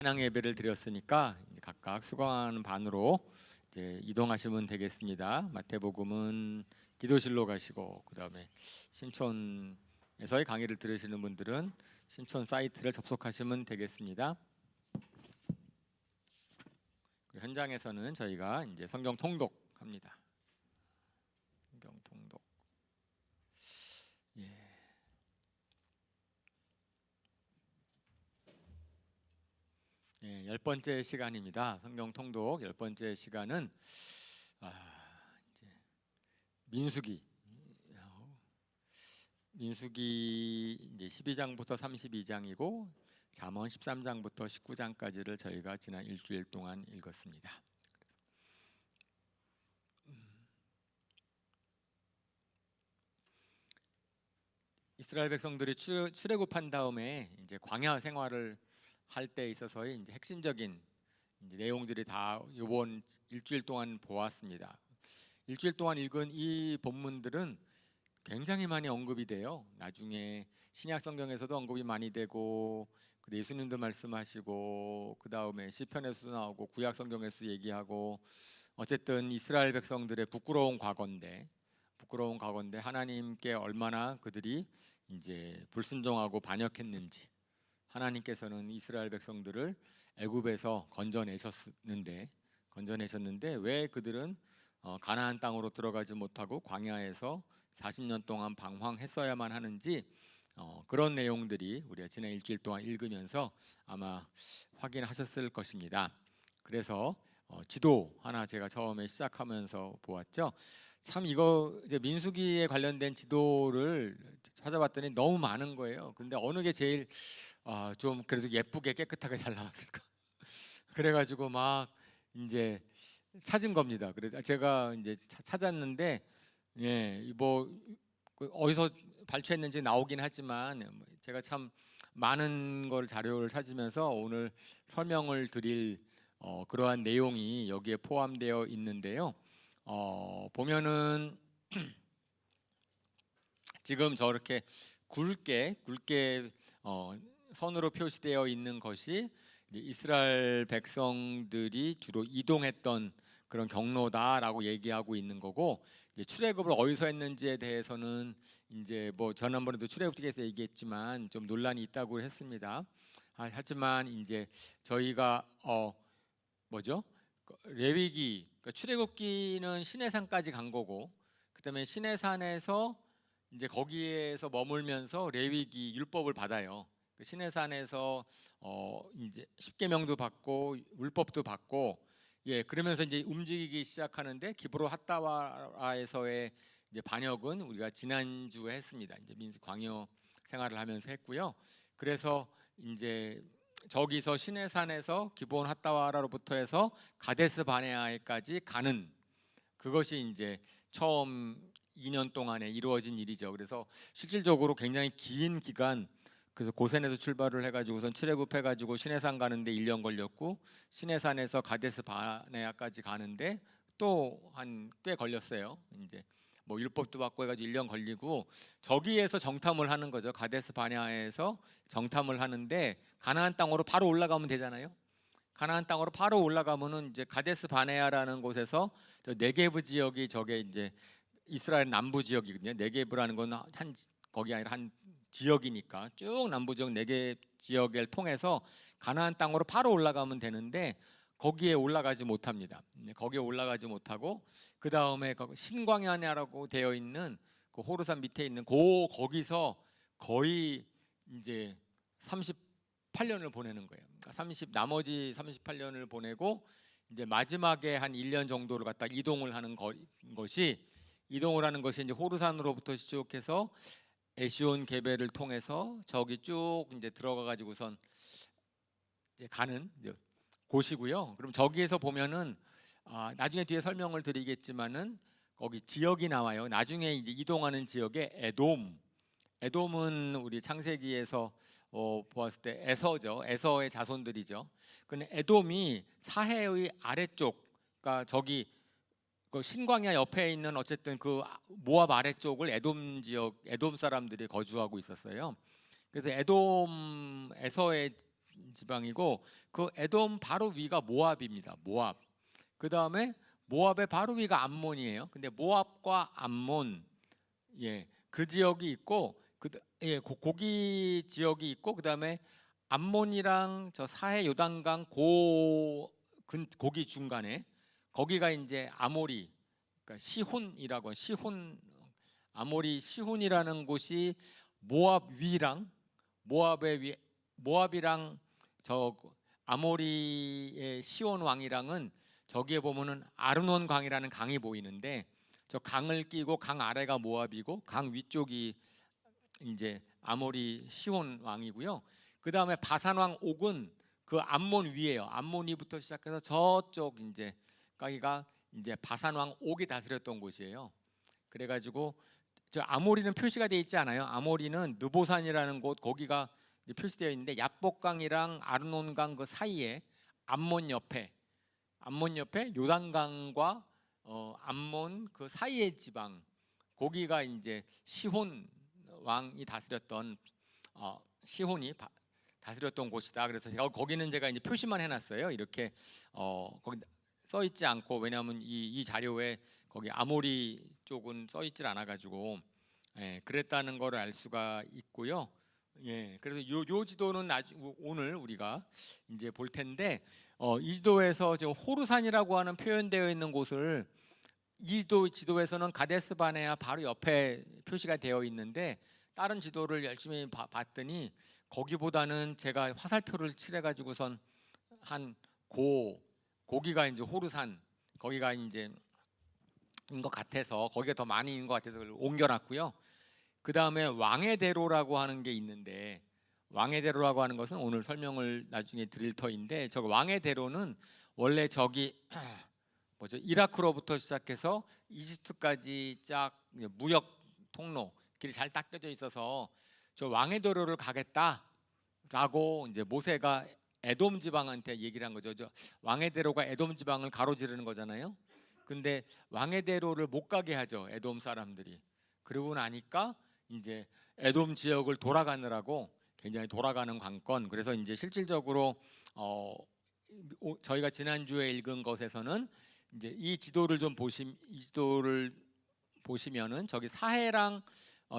찬양 예배를 드렸으니까 이제 각각 수강하는 반으로 이제 이동하시면 되겠습니다. 마태복음은 기도실로 가시고, 그다음에 신촌에서의 강의를 들으시는 분들은 신촌 사이트를 접속하시면 되겠습니다. 그리고 현장에서는 저희가 이제 성경 통독합니다. 성경 통독. 예. 예, 10번째 시간입니다. 성경 통독 10번째 시간은 이제 민수기 이제 12장부터 32장이고 잠언 13장부터 19장까지를 저희가 지난 일주일 동안 읽었습니다. 이스라엘 백성들이 출애굽한 다음에 이제 광야 생활을 할 때 있어서의 이제 핵심적인 이제 내용들이 다 이번 일주일 동안 보았습니다. 일주일 동안 읽은 이 본문들은 굉장히 많이 언급이 돼요. 나중에 신약 성경에서도 언급이 많이 되고, 예수님도 말씀하시고, 그 다음에 시편에서도 나오고, 구약 성경에서 얘기하고, 어쨌든 이스라엘 백성들의 부끄러운 과거인데 하나님께 얼마나 그들이 이제 불순종하고 반역했는지, 하나님께서는 이스라엘 백성들을 애굽에서 건져내셨는데 왜 그들은 가나안 땅으로 들어가지 못하고 광야에서 40년 동안 방황했어야만 하는지, 그런 내용들이 우리가 지난 일주일 동안 읽으면서 아마 확인하셨을 것입니다. 그래서 지도 하나 제가 처음에 시작하면서 보았죠. 참 이거 이제 민수기에 관련된 지도를 찾아봤더니 너무 많은 거예요. 근데 어느 게 제일 좀 그래도 예쁘게 깨끗하게 잘 나왔을까? 그래가지고 막 이제 찾은 겁니다. 그래서 제가 이제 찾았는데, 예, 뭐 어디서 발췌했는지 나오긴 하지만 제가 참 많은 걸 자료를 찾으면서 오늘 설명을 드릴 그러한 내용이 여기에 포함되어 있는데요. 보면은 지금 저렇게 굵게 선으로 표시되어 있는 것이 이스라엘 백성들이 주로 이동했던 그런 경로다라고 얘기하고 있는 거고, 이제 출애굽을 어디서 했는지에 대해서는 이제 뭐 지난번에도 출애굽기에서 얘기했지만 좀 논란이 있다고 했습니다. 하지만 이제 저희가 레위기, 그러니까 출애굽기는 시내산까지 간 거고, 그다음에 시내산에서 이제 거기에서 머물면서 레위기 율법을 받아요. 그 시내산에서 이제 십계명도 받고 율법도 받고, 예, 그러면서 이제 움직이기 시작하는데, 기브로 핫다와라에서의 이제 반역은 우리가 지난주에 했습니다. 이제 민수 광야 생활을 하면서 했고요. 그래서 이제 저기서 시내산에서 기브온 핫다와라로부터 해서 가데스 바네아에까지 가는, 그것이 이제 처음 2년 동안에 이루어진 일이죠. 그래서 실질적으로 굉장히 긴 기간, 그래서 고센에서 출발을 해가지고선 출애굽해가지고 시내산 가는데 1년 걸렸고, 시내산에서 가데스 바네아까지 가는데 또 한 꽤 걸렸어요. 이제 뭐 율법도 받고 해가지고 1년 걸리고, 저기에서 정탐을 하는 거죠. 가데스 바네아에서 정탐을 하는데 가나안 땅으로 바로 올라가면 되잖아요. 가나안 땅으로 바로 올라가면은 이제 가데스 바네아라는 곳에서 저 네게브 지역이 저게 이제 이스라엘 남부 지역이거든요. 네게브라는 건 한 거기 아니라 한 지역이니까 쭉 남부 지역 네게브 지역을 통해서 가나안 땅으로 바로 올라가면 되는데 거기에 올라가지 못합니다. 거기에 올라가지 못하고, 그 다음에 신광야라고 되어 있는 그 호르산 밑에 있는 거기서 거의 이제 38년을 보내는 거예요. 나머지 38년을 보내고 이제 마지막에 한 1년 정도를 갖다 이동을 하는 것이 이제 호르산으로부터 시작해서 에시온 게베를 통해서 저기 쭉 이제 들어가 가지고선 이제 가는 곳이고요. 그럼 저기에서 보면은 나중에 뒤에 설명을 드리겠지만은 거기 지역이 나와요. 나중에 이제 이동하는 지역에 에돔은 우리 창세기에서 보았을 때 에서의 자손들이죠. 근데 에돔이 사해의 아래쪽, 그러니까 저기 그 신광야 옆에 있는 어쨌든 그 모압 아래쪽을 에돔 지역, 에돔 사람들이 거주하고 있었어요. 그래서 에돔에서의 지방이고 그 에돔 바로 위가 모압입니다. 모압. 그 다음에 모압의 바로 위가 암몬이에요. 근데 모압과 암몬, 그 지역이 있고 고기 지역이 있고 그 다음에 암몬이랑 저 사해 요단강 고기 중간에 거기가 이제 아모리, 그러니까 시혼이라고 아모리 시혼이라는 곳이 모압 위랑 모압이랑 저 아모리의 시온 왕이랑은 저기에 보면은 아르논 강이라는 강이 보이는데 저 강을 끼고 강 아래가 모압이고 강 위쪽이 이제 아모리 시온 왕이고요. 그 다음에 바산 왕 옥은 그 암몬 위에요. 암몬 위부터 시작해서 저쪽 이제 거기가 이제 바산 왕 옥이 다스렸던 곳이에요. 그래가지고 저 아모리는 표시가 되어 있지 않아요. 아모리는 느보산이라는 곳 거기가 표시되어 있는데 야복강이랑 아르논강 그 사이에 암몬 옆에 요단강과 암몬 그 사이의 지방 거기가 이제 시혼 왕이 다스렸던 시혼이 다스렸던 곳이다. 그래서 거기는 제가 이제 표시만 해놨어요. 이렇게 거기 써 있지 않고 왜냐하면 이 자료에 거기 아모리 쪽은 써 있질 않아가지고 그랬다는 걸 알 수가 있고요. 그래서 요 지도는 오늘 우리가 이제 볼 텐데 이 지도에서 지금 호르산이라고 하는 표현되어 있는 곳을 이 지도에서는 가데스 바네아 바로 옆에 표시가 되어 있는데 다른 지도를 열심히 봤더니 거기보다는 제가 화살표를 칠해가지고선 거기가 이제 호르산 거기가 이제 인 것 같아서 거기가 더 많이 있는 것 같아서 그걸 옮겨놨고요. 그 다음에 왕의 대로라고 하는 게 있는데 왕의 대로라고 하는 것은 오늘 설명을 나중에 드릴 터인데 저 왕의 대로는 원래 저기 이라크로부터 시작해서 이집트까지 쫙 무역 통로 길이 잘 닦여져 있어서 저 왕의 대로를 가겠다라고 이제 모세가 에돔 지방한테 얘기를 한 거죠. 저 왕의 대로가 에돔 지방을 가로지르는 거잖아요. 근데 왕의 대로를 못 가게 하죠. 에돔 사람들이. 그러고 나니까 이제 에돔 지역을 돌아가느라고 굉장히 돌아가는 관건. 그래서 이제 실질적으로 저희가 지난주에 읽은 것에서는 이제 이 지도를 보시면은 저기 사해랑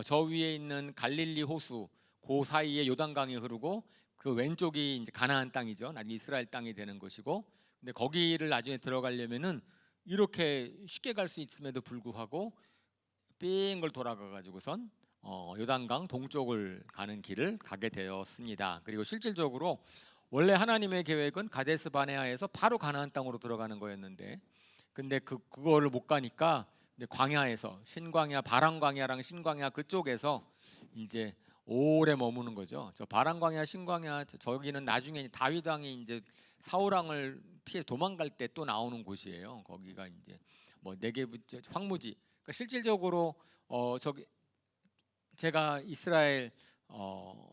저 위에 있는 갈릴리 호수 그 사이에 요단강이 흐르고 그 왼쪽이 이제 가나안 땅이죠. 나중에 이스라엘 땅이 되는 것이고, 근데 거기를 나중에 들어가려면은 이렇게 쉽게 갈 수 있음에도 불구하고 삥걸 돌아가 가지고선 요단강 동쪽을 가는 길을 가게 되었습니다. 그리고 실질적으로 원래 하나님의 계획은 가데스 바네아에서 바로 가나안 땅으로 들어가는 거였는데, 근데 그거를 못 가니까 광야에서 신광야, 바람광야랑 신광야 그쪽에서 이제 오래 머무는 거죠. 저 바람광야, 신광야 저기는 나중에 다윗 왕이 이제 사울 왕을 피해 도망갈 때 또 나오는 곳이에요. 거기가 이제 뭐 네게부 황무지. 그러니까 실질적으로 저기 제가 이스라엘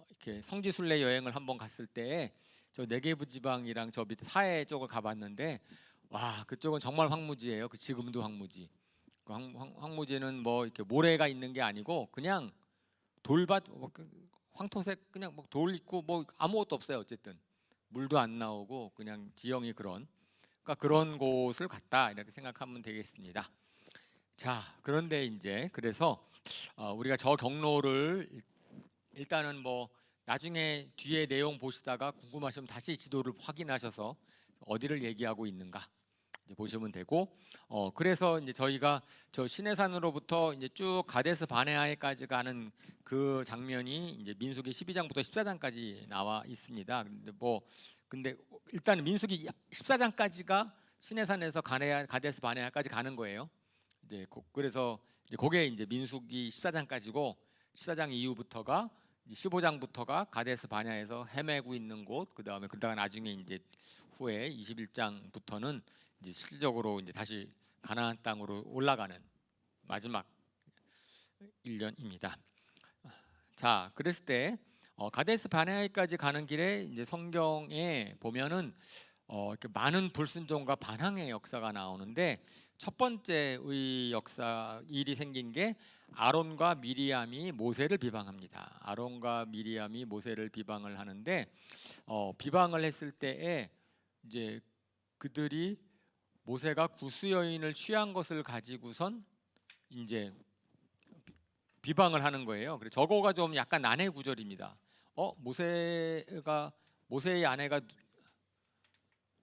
이렇게 성지순례 여행을 한번 갔을 때 저 네게부 지방이랑 저 밑에 사해 쪽을 가봤는데 와 그쪽은 정말 황무지예요. 그 지금도 황무지. 그 황무지는 뭐 이렇게 모래가 있는 게 아니고 그냥 돌밭 황토색 그냥 뭐 돌 있고 뭐 아무것도 없어요. 어쨌든 물도 안 나오고 그냥 지형이 그러니까 그런 곳을 갔다 이렇게 생각하면 되겠습니다. 자 그런데 이제 그래서 우리가 저 경로를 일단은 뭐 나중에 뒤에 내용 보시다가 궁금하시면 다시 지도를 확인하셔서 어디를 얘기하고 있는가 이제 보시면 되고 그래서 이제 저희가 저 시내산으로부터 이제 쭉 가데스 바네아에까지 가는 그 장면이 이제 민수기 12장부터 14장까지 나와 있습니다. 근데 일단 민수기 14장까지가 시내산에서 가데스 바네아까지 가는 거예요. 이제 그래서 이제 그게 이제 민수기 14장까지고 14장 이후부터가 15장부터가 가데스 바네아에서 헤매고 있는 곳. 그다음에 그러다가 나중에 이제 후에 21장부터는 이제 실질적으로 이제 다시 가나안 땅으로 올라가는 마지막 1년입니다. 자, 그랬을 때 가데스 바네아까지 가는 길에 이제 성경에 보면은 이렇게 많은 불순종과 반항의 역사가 나오는데 첫 번째의 일이 생긴 게 아론과 미리암이 모세를 비방합니다. 아론과 미리암이 모세를 비방을 하는데 비방을 했을 때에 이제 그들이 모세가 구스 여인을 취한 것을 가지고선 이제 비방을 하는 거예요. 그래서 저거가 좀 약간 난해 구절입니다. 모세의 아내가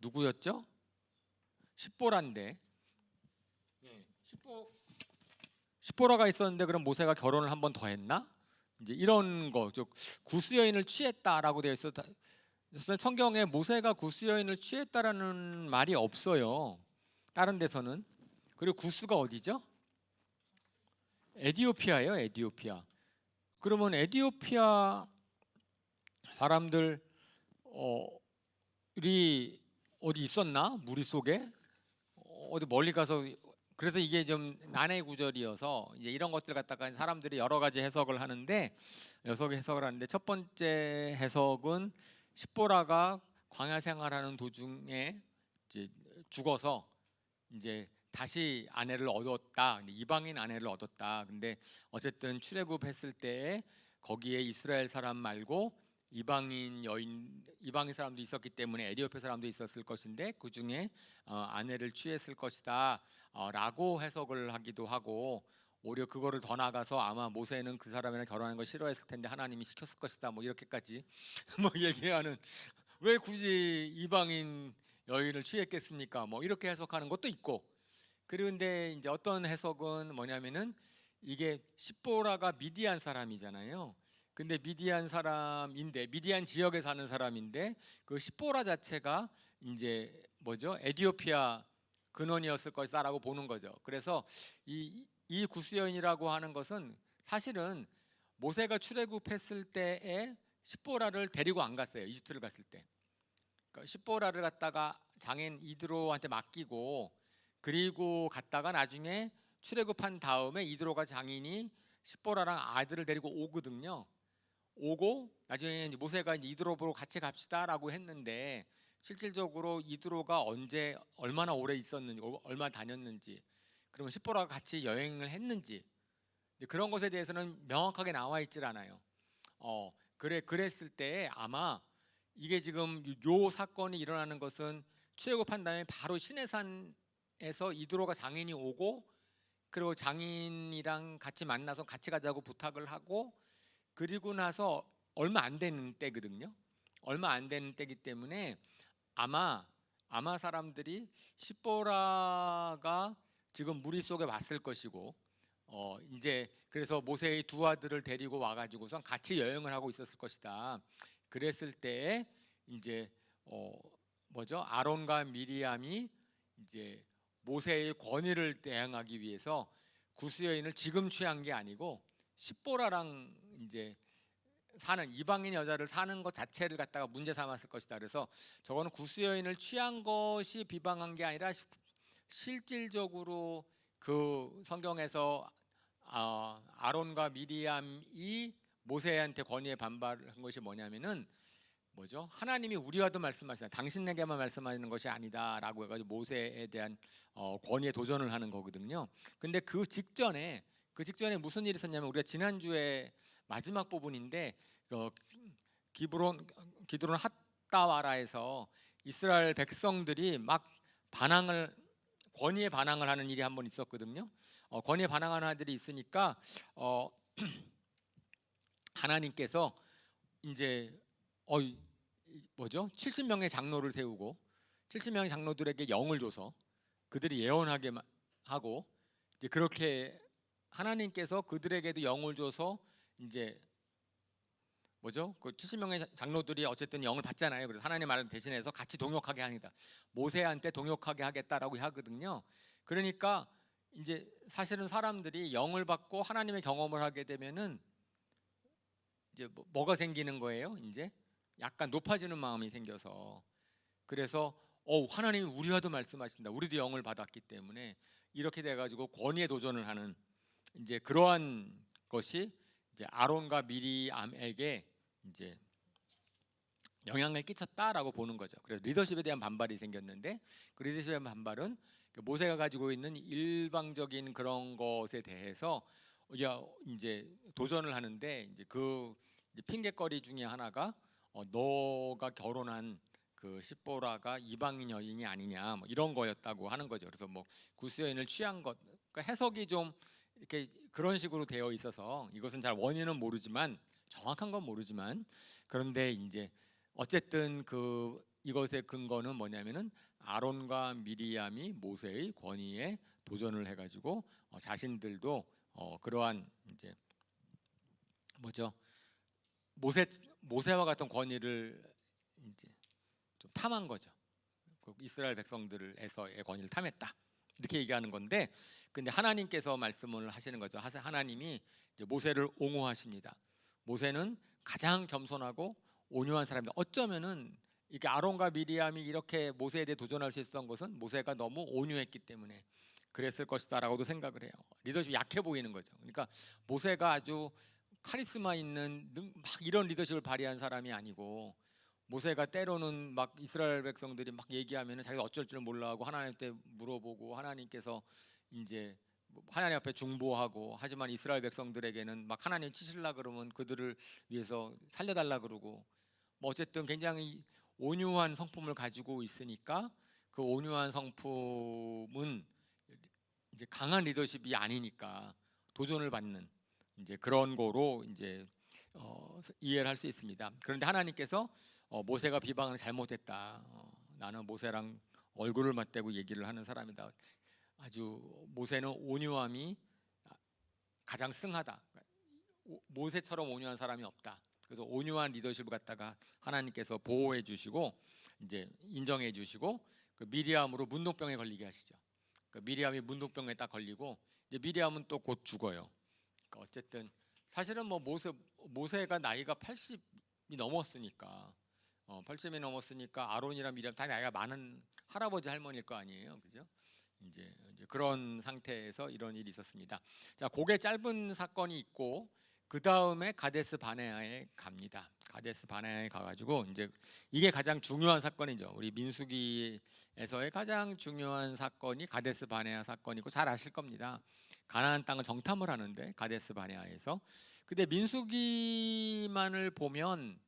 누구였죠? 십보라인데 십보라가 있었는데 그럼 모세가 결혼을 한 번 더 했나? 이제 이런 거, 즉 구스 여인을 취했다라고 되어 있어. 성경에 모세가 구스 여인을 취했다라는 말이 없어요. 다른 데서는. 그리고 구스가 어디죠? 에디오피아예요. 에디오피아. 그러면 에디오피아 사람들이 어디 있었나? 무리 속에 어디 멀리 가서. 그래서 이게 좀 난해 구절이어서 이제 이런 것들 갖다가 사람들이 여러 가지 해석을 하는데 첫 번째 해석은 십보라가 광야 생활하는 도중에 이제 죽어서 이제 다시 아내를 얻었다. 이방인 아내를 얻었다. 근데 어쨌든 출애굽했을 때에 거기에 이스라엘 사람 말고 이방인 사람도 있었기 때문에 에디오피아 사람도 있었을 것인데 그 중에 아내를 취했을 것이다 라고 해석을 하기도 하고, 오히려 그거를 더 나가서 아마 모세는 그 사람이랑 결혼하는 걸 싫어했을 텐데 하나님이 시켰을 것이다 뭐 이렇게까지 뭐 얘기하는, 왜 굳이 이방인 여인을 취했겠습니까 뭐 이렇게 해석하는 것도 있고. 그런데 이제 어떤 해석은 뭐냐면은 이게 십보라가 미디안 사람이잖아요. 근데 미디안 지역에 사는 사람인데 그 십보라 자체가 이제 뭐죠? 에디오피아 근원이었을 것이다라고 보는 거죠. 그래서 이 구스 여인이라고 하는 것은 사실은 모세가 출애굽했을 때에 십보라를 데리고 안 갔어요. 이집트를 갔을 때. 그러니까 십보라를 갖다가 장인 이드로한테 맡기고 그리고 갔다가 나중에 출애굽한 다음에 이드로가 장인이 십보라랑 아들을 데리고 오거든요. 오고 나중에 이제 모세가 이제 이드로 보러 같이 갑시다라고 했는데 실질적으로 이드로가 언제 얼마나 오래 있었는지 얼마 다녔는지 그러면 십보라가 같이 여행을 했는지 그런 것에 대해서는 명확하게 나와 있질 않아요. 그랬을 때 아마 이게 지금 요 사건이 일어나는 것은 출애굽한 다음에 바로 시내산에서 이드로가 장인이 오고 그리고 장인이랑 같이 만나서 같이 가자고 부탁을 하고 그리고 나서 얼마 안 되는 때거든요. 얼마 안 되는 때기 때문에 아마 사람들이 십보라가 지금 무리 속에 왔을 것이고 이제 그래서 모세의 두 아들을 데리고 와가지고선 같이 여행을 하고 있었을 것이다. 그랬을 때에 이제 뭐죠? 아론과 미리암이 이제 모세의 권위를 대항하기 위해서 구스 여인을 지금 취한 게 아니고 십보라랑 이제 사는 이방인 여자를 사는 것 자체를 갖다가 문제 삼았을 것이다. 그래서 저거는 구스 여인을 취한 것이 비방한 게 아니라 실질적으로 그 성경에서 아론과 미리암이 모세한테 권위에 반발한 것이 뭐냐면은 뭐죠? 하나님이 우리와도 말씀하시다. 당신에게만 말씀하시는 것이 아니다라고 해가지고 모세에 대한 권위에 도전을 하는 거거든요. 근데 그 직전에 무슨 일이 있었냐면 우리가 지난주에 마지막 부분인데 기드론 핫다와라에서 이스라엘 백성들이 막 권위에 반항을 하는 일이 한번 있었거든요. 권위에 반항하는 아들이 있으니까 하나님께서 이제 뭐죠? 70명의 장로를 세우고 70명의 장로들에게 영을 줘서 그들이 예언하게 하고 이제 그렇게 하나님께서 그들에게도 영을 줘서 이제 뭐죠? 그 70명의 장로들이 어쨌든 영을 받잖아요. 그래서 하나님 말을 대신해서 같이 동역하게 합니다. 모세한테 동역하게 하겠다라고 하거든요. 그러니까 이제 사실은 사람들이 영을 받고 하나님의 경험을 하게 되면은 이제 뭐가 생기는 거예요? 이제 약간 높아지는 마음이 생겨서 그래서 하나님이 우리와도 말씀하신다. 우리도 영을 받았기 때문에 이렇게 돼가지고 권위에 도전을 하는 이제 그러한 것이 이제 아론과 미리암에게 이제 영향을 끼쳤다라고 보는 거죠. 그래서 리더십에 대한 반발이 생겼는데 그 리더십의 반발은 모세가 가지고 있는 일방적인 그런 것에 대해서 야 이제 도전을 하는데 이제 그 이제 핑계거리 중에 하나가 너가 결혼한 그 십보라가 이방인 여인이 아니냐 뭐 이런 거였다고 하는 거죠. 그래서 뭐 구스 여인을 취한 것, 그러니까 해석이 좀 이렇게 그런 식으로 되어 있어서 이것은 잘 원인은 모르지만 정확한 건 모르지만 그런데 이제 어쨌든 그 이것의 근거는 뭐냐면은 아론과 미리암이 모세의 권위에 도전을 해가지고 자신들도 그러한 이제 뭐죠 모세 모세와 같은 권위를 이제 좀 탐한 거죠. 그 이스라엘 백성들에서의 권위를 탐했다 이렇게 얘기하는 건데, 근데 하나님께서 말씀을 하시는 거죠. 하나님이 이제 모세를 옹호하십니다. 모세는 가장 겸손하고 온유한 사람입니다. 어쩌면은 이게 아론과 미리암이 이렇게 모세에 대해 도전할 수 있었던 것은 모세가 너무 온유했기 때문에 그랬을 것이다라고도 생각을 해요. 리더십이 약해 보이는 거죠. 그러니까 모세가 아주 카리스마 있는 막 이런 리더십을 발휘한 사람이 아니고, 모세가 때로는 막 이스라엘 백성들이 막 얘기하면은 자기가 어쩔 줄 몰라하고 하나님한테 물어보고 하나님께서 이제 하나님 앞에 중보하고, 하지만 이스라엘 백성들에게는 막 하나님 치실라 그러면 그들을 위해서 살려달라 그러고, 뭐 어쨌든 굉장히 온유한 성품을 가지고 있으니까 그 온유한 성품은 이제 강한 리더십이 아니니까 도전을 받는 이제 그런 거로 이제 이해를 할 수 있습니다. 그런데 하나님께서 모세가 비방을 잘못했다. 나는 모세랑 얼굴을 맞대고 얘기를 하는 사람이다. 아주 모세는 온유함이 가장 승하다. 모세처럼 온유한 사람이 없다. 그래서 온유한 리더십을 갖다가 하나님께서 보호해 주시고 이제 인정해 주시고 그 미리암으로 문둥병에 걸리게 하시죠. 그 미리암이 문둥병에 딱 걸리고 이제 미리암은 또 곧 죽어요. 그러니까 어쨌든 사실은 뭐 모세가 나이가 80이 넘었으니까 80이 넘었으니까 아론이랑 미리암 다 나이가 많은 할아버지 할머니일 거 아니에요, 그죠? 이제 그런 상태에서 이런 일이 있었습니다. 자, 그게 짧은 사건이 있고 그 다음에 가데스 바네아에 갑니다. 가데스 바네아에 가가지고 이제 이게 가장 중요한 사건이죠. 우리 민수기에서의 가장 중요한 사건이 가데스 바네아 사건이고 잘 아실 겁니다. 가나안 땅을 정탐을 하는데 가데스 바네아에서. 근데 민수기만을 보면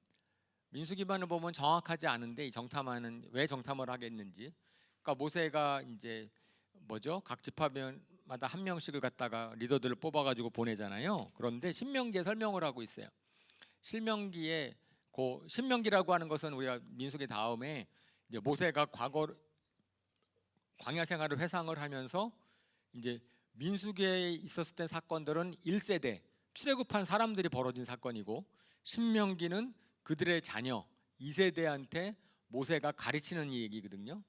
정확하지 않은데 이 정탐하는 왜 정탐을 하겠는지. 그러니까 모세가 이제 뭐죠? 각 지파마다 한 명씩을 갖다가 리더들을 뽑아가지고 보내잖아요. 그런데 신명기에 설명을 하고 있어요. 신명기에 신명기라고 하는 것은 우리가 민수기 다음에 이제 모세가 과거 광야 생활을 회상을 하면서 이제 민수기에 있었을 때 사건들은 1세대 출애굽한 사람들이 벌어진 사건이고, 신명기는 그들의 자녀 2세대한테 모세가 가르치는 얘기거든요.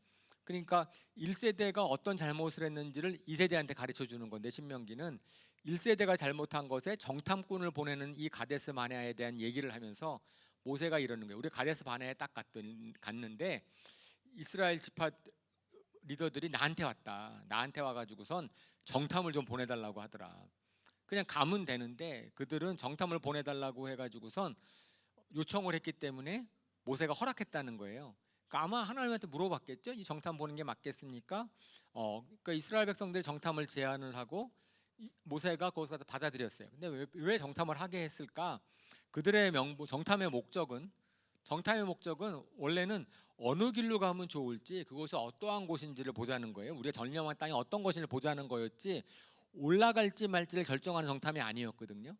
그러니까 1세대가 어떤 잘못을 했는지를 2세대한테 가르쳐 주는 건데, 신명기는 1세대가 잘못한 것에 정탐꾼을 보내는 이 가데스 바네아에 대한 얘기를 하면서 모세가 이러는 거예요. 우리 가데스 바네아에 딱 갔는데 이스라엘 지파 리더들이 나한테 왔다. 나한테 와가지고선 정탐을 좀 보내달라고 하더라. 그냥 가면 되는데 그들은 정탐을 보내달라고 해가지고선 요청을 했기 때문에 모세가 허락했다는 거예요. 그러니까 아마 하나님한테 물어봤겠죠. 이 정탐 보는 게 맞겠습니까? 그러니까 이스라엘 백성들이 정탐을 제안을 하고 모세가 거기서 받아들였어요. 근데 왜 정탐을 하게 했을까? 그들의 정탐의 목적은 원래는 어느 길로 가면 좋을지, 그곳이 어떠한 곳인지를 보자는 거예요. 우리가 전념한 땅이 어떤 것인지를 보자는 거였지 올라갈지 말지를 결정하는 정탐이 아니었거든요.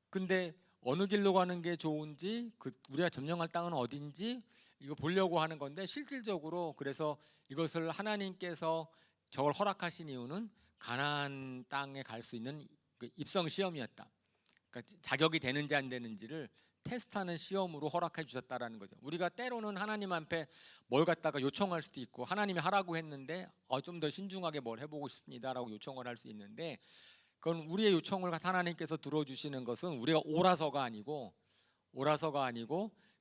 근데 어느 길로 가는 게 좋은지, 우리가 점령할 땅은 어딘지 이거 보려고 하는 건데, 실질적으로 그래서 이것을 하나님께서 저걸 허락하신 이유는 가나안 땅에 갈 수 있는 그 입성 시험이었다. 그러니까 자격이 되는지 안 되는지를 테스트하는 시험으로 허락해 주셨다라는 거죠. 우리가 때로는 하나님 앞에 뭘 갖다가 요청할 수도 있고, 하나님이 하라고 했는데 좀 더 신중하게 뭘 해보고 싶습니다라고 요청을 할 수 있는데, 그건 우리의 요청을 하나님께서 들어주시는 것은 우리가 옳아서가 아니고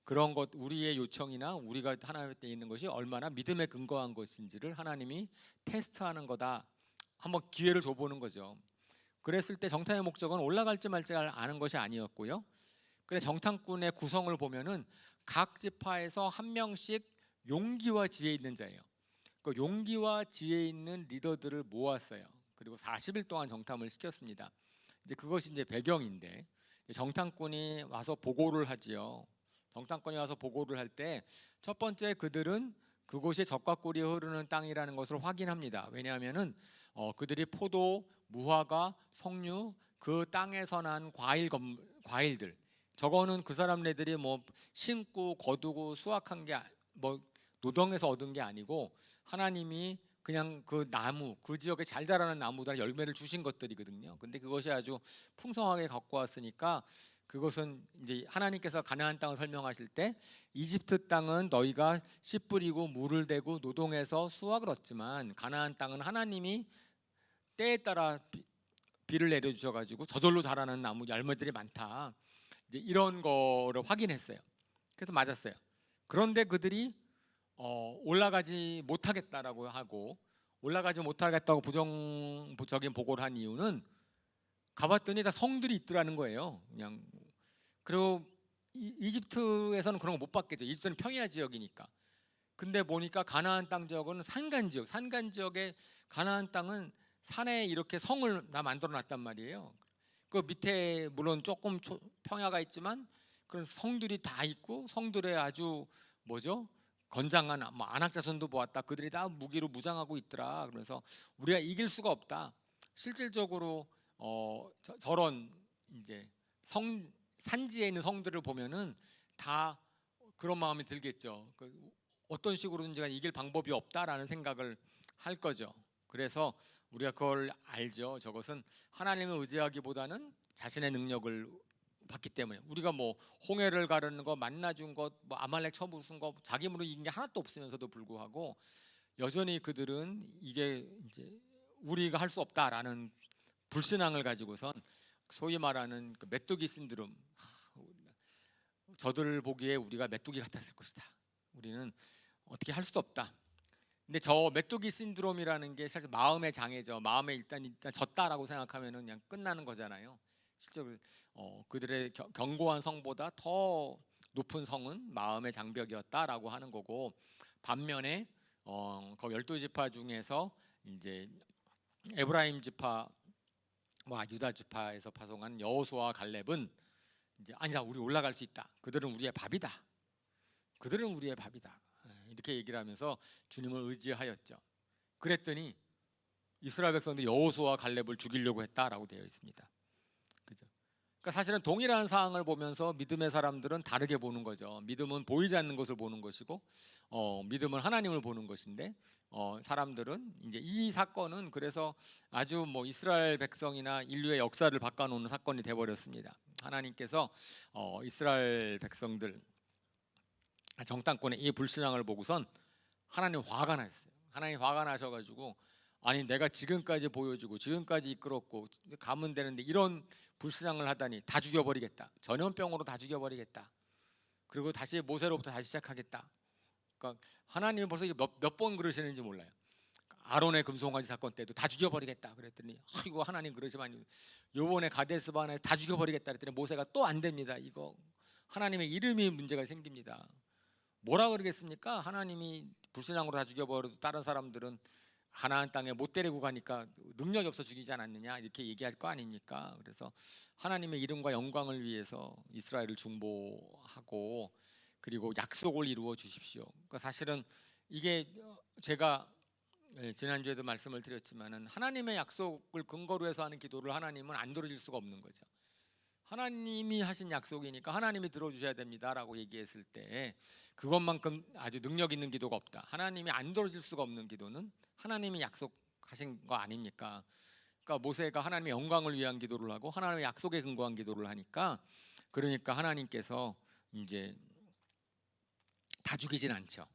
그런 것, 우리의 요청이나 우리가 하나님 앞에 있는 것이 얼마나 믿음에 근거한 것인지를 하나님이 테스트하는 거다. 한번 기회를 줘보는 거죠. 그랬을 때 정탐의 목적은 올라갈지 말지 아는 것이 아니었고요. 근데 정탐꾼의 구성을 보면은 각 지파에서 한 명씩 용기와 지혜 있는 자예요. 그 용기와 지혜 있는 리더들을 모았어요. 그리고 40일 동안 정탐을 시켰습니다. 이제 그것이 이제 배경인데 정탐꾼이 와서 보고를 하지요. 정탐꾼이 와서 보고를 할 때 첫 번째 그들은 그곳이 젖과 꿀이 흐르는 땅이라는 것을 확인합니다. 왜냐하면은 그들이 포도, 무화과, 석류 그 땅에서 난 과일들 저거는 그 사람네들이 뭐 심고 거두고 수확한 게 뭐 노동에서 얻은 게 아니고 하나님이 그냥 그 나무 그 지역에 잘 자라는 나무들 열매를 주신 것들이거든요. 근데 그것이 아주 풍성하게 갖고 왔으니까 그것은 이제 하나님께서 가나안 땅을 설명하실 때 이집트 땅은 너희가 씨 뿌리고 물을 대고 노동해서 수확을 얻지만 가나안 땅은 하나님이 때에 따라 비를 내려주셔가지고 저절로 자라는 나무 열매들이 많다. 이제 이런 거를 확인했어요. 그래서 맞았어요. 그런데 그들이 올라가지 못하겠다라고 하고 올라가지 못하겠다고 부정적인 보고를 한 이유는 가봤더니 다 성들이 있더라는 거예요. 그냥 그리고 이집트에서는 그런 거 못 봤겠죠. 이집트는 평야 지역이니까. 근데 보니까 가나안 땅 지역은 산간 지역, 산간 지역의 가나안 땅은 산에 이렇게 성을 다 만들어 놨단 말이에요. 그 밑에 물론 조금 평야가 있지만 그런 성들이 다 있고 성들의 아주 뭐죠? 건장한 뭐 안악자손도 보았다. 그들이 다 무기로 무장하고 있더라. 그래서 우리가 이길 수가 없다. 실질적으로 저런 이제 산지에 있는 성들을 보면은 다 그런 마음이 들겠죠. 어떤 식으로든지 이길 방법이 없다라는 생각을 할 거죠. 그래서 우리가 그걸 알죠. 저것은 하나님을 의지하기보다는 자신의 능력을 봤기 때문에 우리가 뭐 홍해를 가르는 거, 만나 준 것, 뭐 아말렉 쳐부순 거, 자기 힘으로 이긴 게 하나도 없으면서도 불구하고 여전히 그들은 이게 이제 우리가 할 수 없다라는 불신앙을 가지고선 소위 말하는 그 메뚜기 신드롬. 저들 보기에 우리가 메뚜기 같았을 것이다. 우리는 어떻게 할 수도 없다. 근데 저 메뚜기 신드롬이라는 게 사실 마음의 장애죠. 마음에 일단 졌다라고 생각하면은 그냥 끝나는 거잖아요. 실제로 그들의 견고한 성보다 더 높은 성은 마음의 장벽이었다라고 하는 거고 반면에 그 12지파 중에서 이제 에브라임 지파 유다 지파에서 파송한 여호수아와 갈렙은 이제 아니다 우리 올라갈 수 있다. 그들은 우리의 밥이다. 그들은 우리의 밥이다. 이렇게 얘기를 하면서 주님을 의지하였죠. 그랬더니 이스라엘 백성도 여호수아와 갈렙을 죽이려고 했다라고 되어 있습니다. 그죠? 그러니까 사실은 동일한 상황을 보면서 믿음의 사람들은 다르게 보는 거죠. 믿음은 보이지 않는 것을 보는 것이고, 믿음은 하나님을 보는 것인데, 사람들은 이제 이 사건은 그래서 아주 뭐 이스라엘 백성이나 인류의 역사를 바꿔놓는 사건이 되어버렸습니다. 하나님께서 이스라엘 백성들 정탐꾼의 이 불신앙을 보고선 하나님 화가 났어요. 하나님 화가 나셔가지고 아니 내가 지금까지 보여주고 지금까지 이끌었고 가면 되는데 이런 불신앙을 하다니 다 죽여버리겠다. 전염병으로 다 죽여버리겠다. 그리고 다시 모세로부터 다시 시작하겠다. 그러니까 하나님이 벌써 몇 번 그러시는지 몰라요. 아론의 금송아지 사건 때도 다 죽여버리겠다 그랬더니 아이고 하나님 그러시면 요번에 가데스 바네에서 다 죽여버리겠다 그랬더니 모세가 또 안 됩니다. 이거 하나님의 이름이 문제가 생깁니다. 뭐라 그러겠습니까? 하나님이 불신앙으로 다 죽여버려도 다른 사람들은 가나안 땅에 못 데리고 가니까 능력이 없어 죽이지 않았느냐 이렇게 얘기할 거 아닙니까? 그래서 하나님의 이름과 영광을 위해서 이스라엘을 중보하고 그리고 약속을 이루어 주십시오. 그러니까 사실은 이게 제가 지난주에도 말씀을 드렸지만은 하나님의 약속을 근거로 해서 하는 기도를 하나님은 안 들어줄 수가 없는 거죠. 하나님이 하신 약속이니까 하나님이 들어주셔야 됩니다라고 얘기했을 때 그것만큼 아주 능력 있는 기도가 없다. 하나님이 안 들어줄 수가 없는 기도는 하나님이 약속하신 거 아닙니까? 그러니까 모세가 하나님의 영광을 위한 기도를 하고 하나님의 약속에 근거한 기도를 하니까 그러니까 하나님께서 이제 다 죽이진 않죠.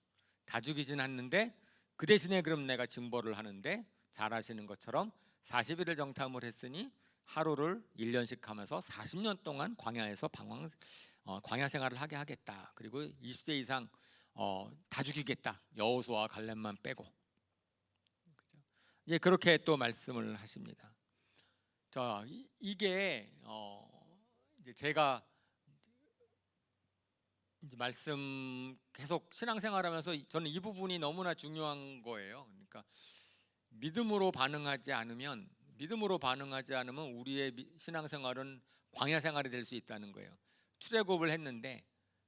다 죽이진 않는데 그 대신에 그럼 내가 징벌을 하는데 잘하시는 것처럼 40일을 정탐을 했으니 하루를 1년씩 하면서 40년 동안 광야에서 광야 생활을 하게 하겠다. 그리고 20세 이상 다 죽이겠다. 여호수아와 갈렙만 빼고. 그죠? 예, 그렇게 또 말씀을 하십니다. 자, 이게 이제 제가 이제 말씀 계속 신앙생활하면서 저는 이 부분이 너무나 중요한 거예요. 그러니까 믿음으로 반응하지 않으면 믿음으로 반응하지 않으면 우리의 신앙생활은 광야 생활이 될 수 있다는 거예요. 출애굽을 했는데,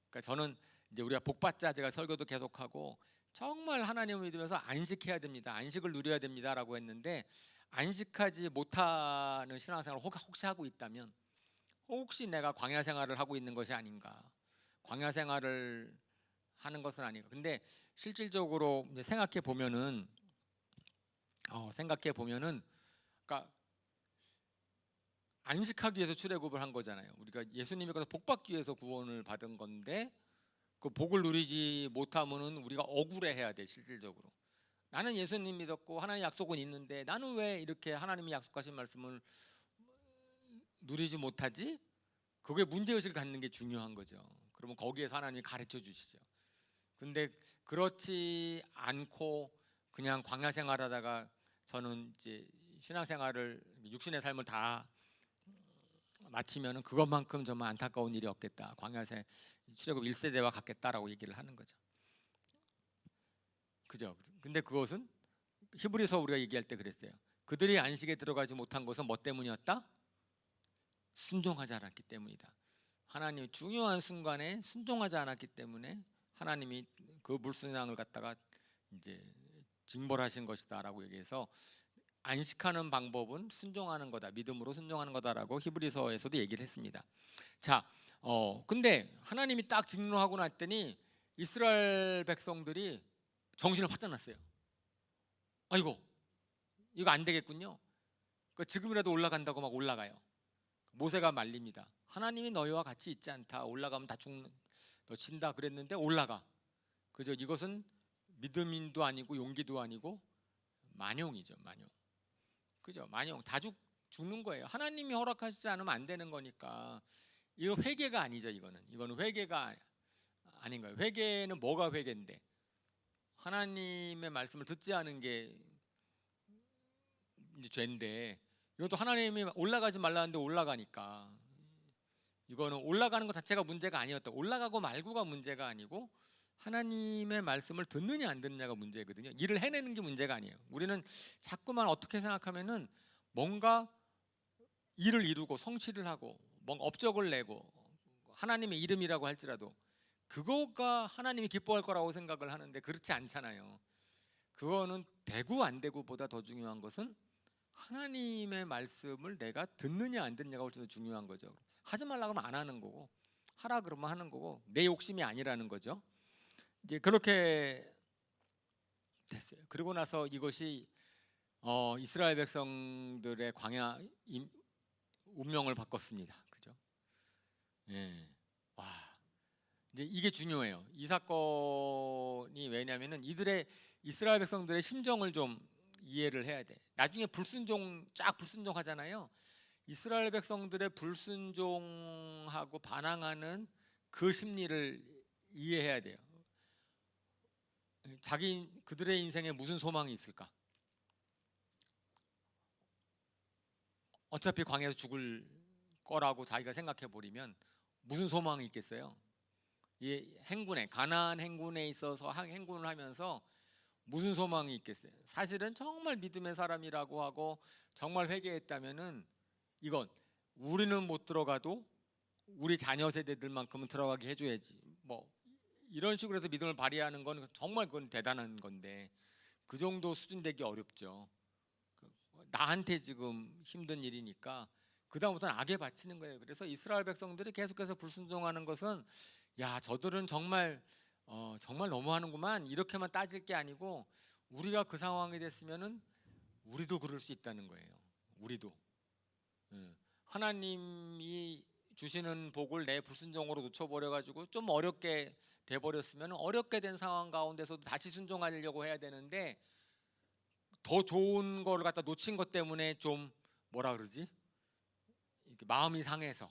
그러니까 저는 이제 우리가 복받자 제가 설교도 계속하고 정말 하나님을 믿으면서 안식해야 됩니다. 안식을 누려야 됩니다라고 했는데 안식하지 못하는 신앙생활을 혹시 하고 있다면 혹시 내가 광야 생활을 하고 있는 것이 아닌가? 광야 생활을 하는 것은 아닌가? 근데 실질적으로 생각해 보면은 그러니까 안식하기 위해서 출애굽을 한 거잖아요. 우리가 예수님이 가서 복 받기 위해서 구원을 받은 건데 그 복을 누리지 못하면은 우리가 억울해해야 돼. 실질적으로 나는 예수님 믿었고 하나님 약속은 있는데 나는 왜 이렇게 하나님이 약속하신 말씀을 누리지 못하지? 그게 문제의식을 갖는 게 중요한 거죠. 그러면 거기에서 하나님이 가르쳐 주시죠. 근데 그렇지 않고 그냥 광야 생활하다가 저는 이제 신앙생활을 육신의 삶을 다 마치면은 그것만큼 정말 안타까운 일이 없겠다. 광야생 출애굽 1세대와 같겠다라고 얘기를 하는 거죠. 그죠? 근데 그것은 히브리서 우리가 얘기할 때 그랬어요. 그들이 안식에 들어가지 못한 것은 뭐 때문이었다? 순종하지 않았기 때문이다. 하나님 중요한 순간에 순종하지 않았기 때문에 하나님이 그 불순양을 갖다가 이제 징벌하신 것이다라고 얘기해서 안식하는 방법은 순종하는 거다. 믿음으로 순종하는 거다라고 히브리서에서도 얘기를 했습니다. 자, 근데 하나님이 딱 직로하고 났더니 이스라엘 백성들이 정신을 바짝 놨어요. 아이고, 이거 안 되겠군요. 그러니까 지금이라도 올라간다고 막 올라가요. 모세가 말립니다. 하나님이 너희와 같이 있지 않다. 올라가면 다 죽는, 너 진다 그랬는데 올라가. 그죠? 이것은 믿음인도 아니고 용기도 아니고 만용이죠, 만용. 그죠? 만용 다 죽는 거예요. 하나님이 허락하시지 않으면 안 되는 거니까. 이거 회개가 아니죠. 이거는 회개가 아닌 거예요. 회개는 뭐가 회개인데? 하나님의 말씀을 듣지 않은 게 이제 죄인데, 이것도 하나님이 올라가지 말라는데 올라가니까 이거는 올라가는 것 자체가 문제가 아니었다. 올라가고 말고가 문제가 아니고 하나님의 말씀을 듣느냐 안 듣느냐가 문제거든요. 일을 해내는 게 문제가 아니에요. 우리는 자꾸만 어떻게 생각하면은 뭔가 일을 이루고 성취를 하고 뭔가 업적을 내고 하나님의 이름이라고 할지라도 그거가 하나님이 기뻐할 거라고 생각을 하는데 그렇지 않잖아요. 그거는 되고 안 되고보다 더 중요한 것은 하나님의 말씀을 내가 듣느냐 안 듣느냐가 훨씬 더 중요한 거죠. 하지 말라 그러면 안 하는 거고 하라 그러면 하는 거고 내 욕심이 아니라는 거죠. 이제 그렇게 됐어요. 그리고 나서 이것이 이스라엘 백성들의 광야 운명을 바꿨습니다. 그죠? 예. 와, 이제 이게 중요해요. 이 사건이 왜냐하면은 이들의 이스라엘 백성들의 심정을 좀 이해를 해야 돼. 나중에 불순종하잖아요. 이스라엘 백성들의 불순종하고 반항하는 그 심리를 이해해야 돼요. 그들의 인생에 무슨 소망이 있을까? 어차피 광야에서 죽을 거라고 자기가 생각해 버리면 무슨 소망이 있겠어요? 이 가나안 행군에 있어서 행군을 하면서 무슨 소망이 있겠어요? 사실은 정말 믿음의 사람이라고 하고 정말 회개했다면은 이건 우리는 못 들어가도 우리 자녀 세대들만큼은 들어가게 해줘야지. 뭐 이런 식으로 해서 믿음을 발휘하는 건 정말 그건 대단한 건데 그 정도 수준 되기 어렵죠. 나한테 지금 힘든 일이니까 그 다음부터는 악에 바치는 거예요. 그래서 이스라엘 백성들이 계속해서 불순종하는 것은 야 저들은 정말 정말 너무하는구만 이렇게만 따질 게 아니고 우리가 그 상황이 됐으면은 우리도 그럴 수 있다는 거예요. 우리도 하나님이 주시는 복을 내 불순종으로 놓쳐버려 가지고 좀 어렵게 돼버렸으면 어렵게 된 상황 가운데서도 다시 순종하려고 해야 되는데 더 좋은 거를 갖다 놓친 것 때문에 좀 뭐라 그러지? 이렇게 마음이 상해서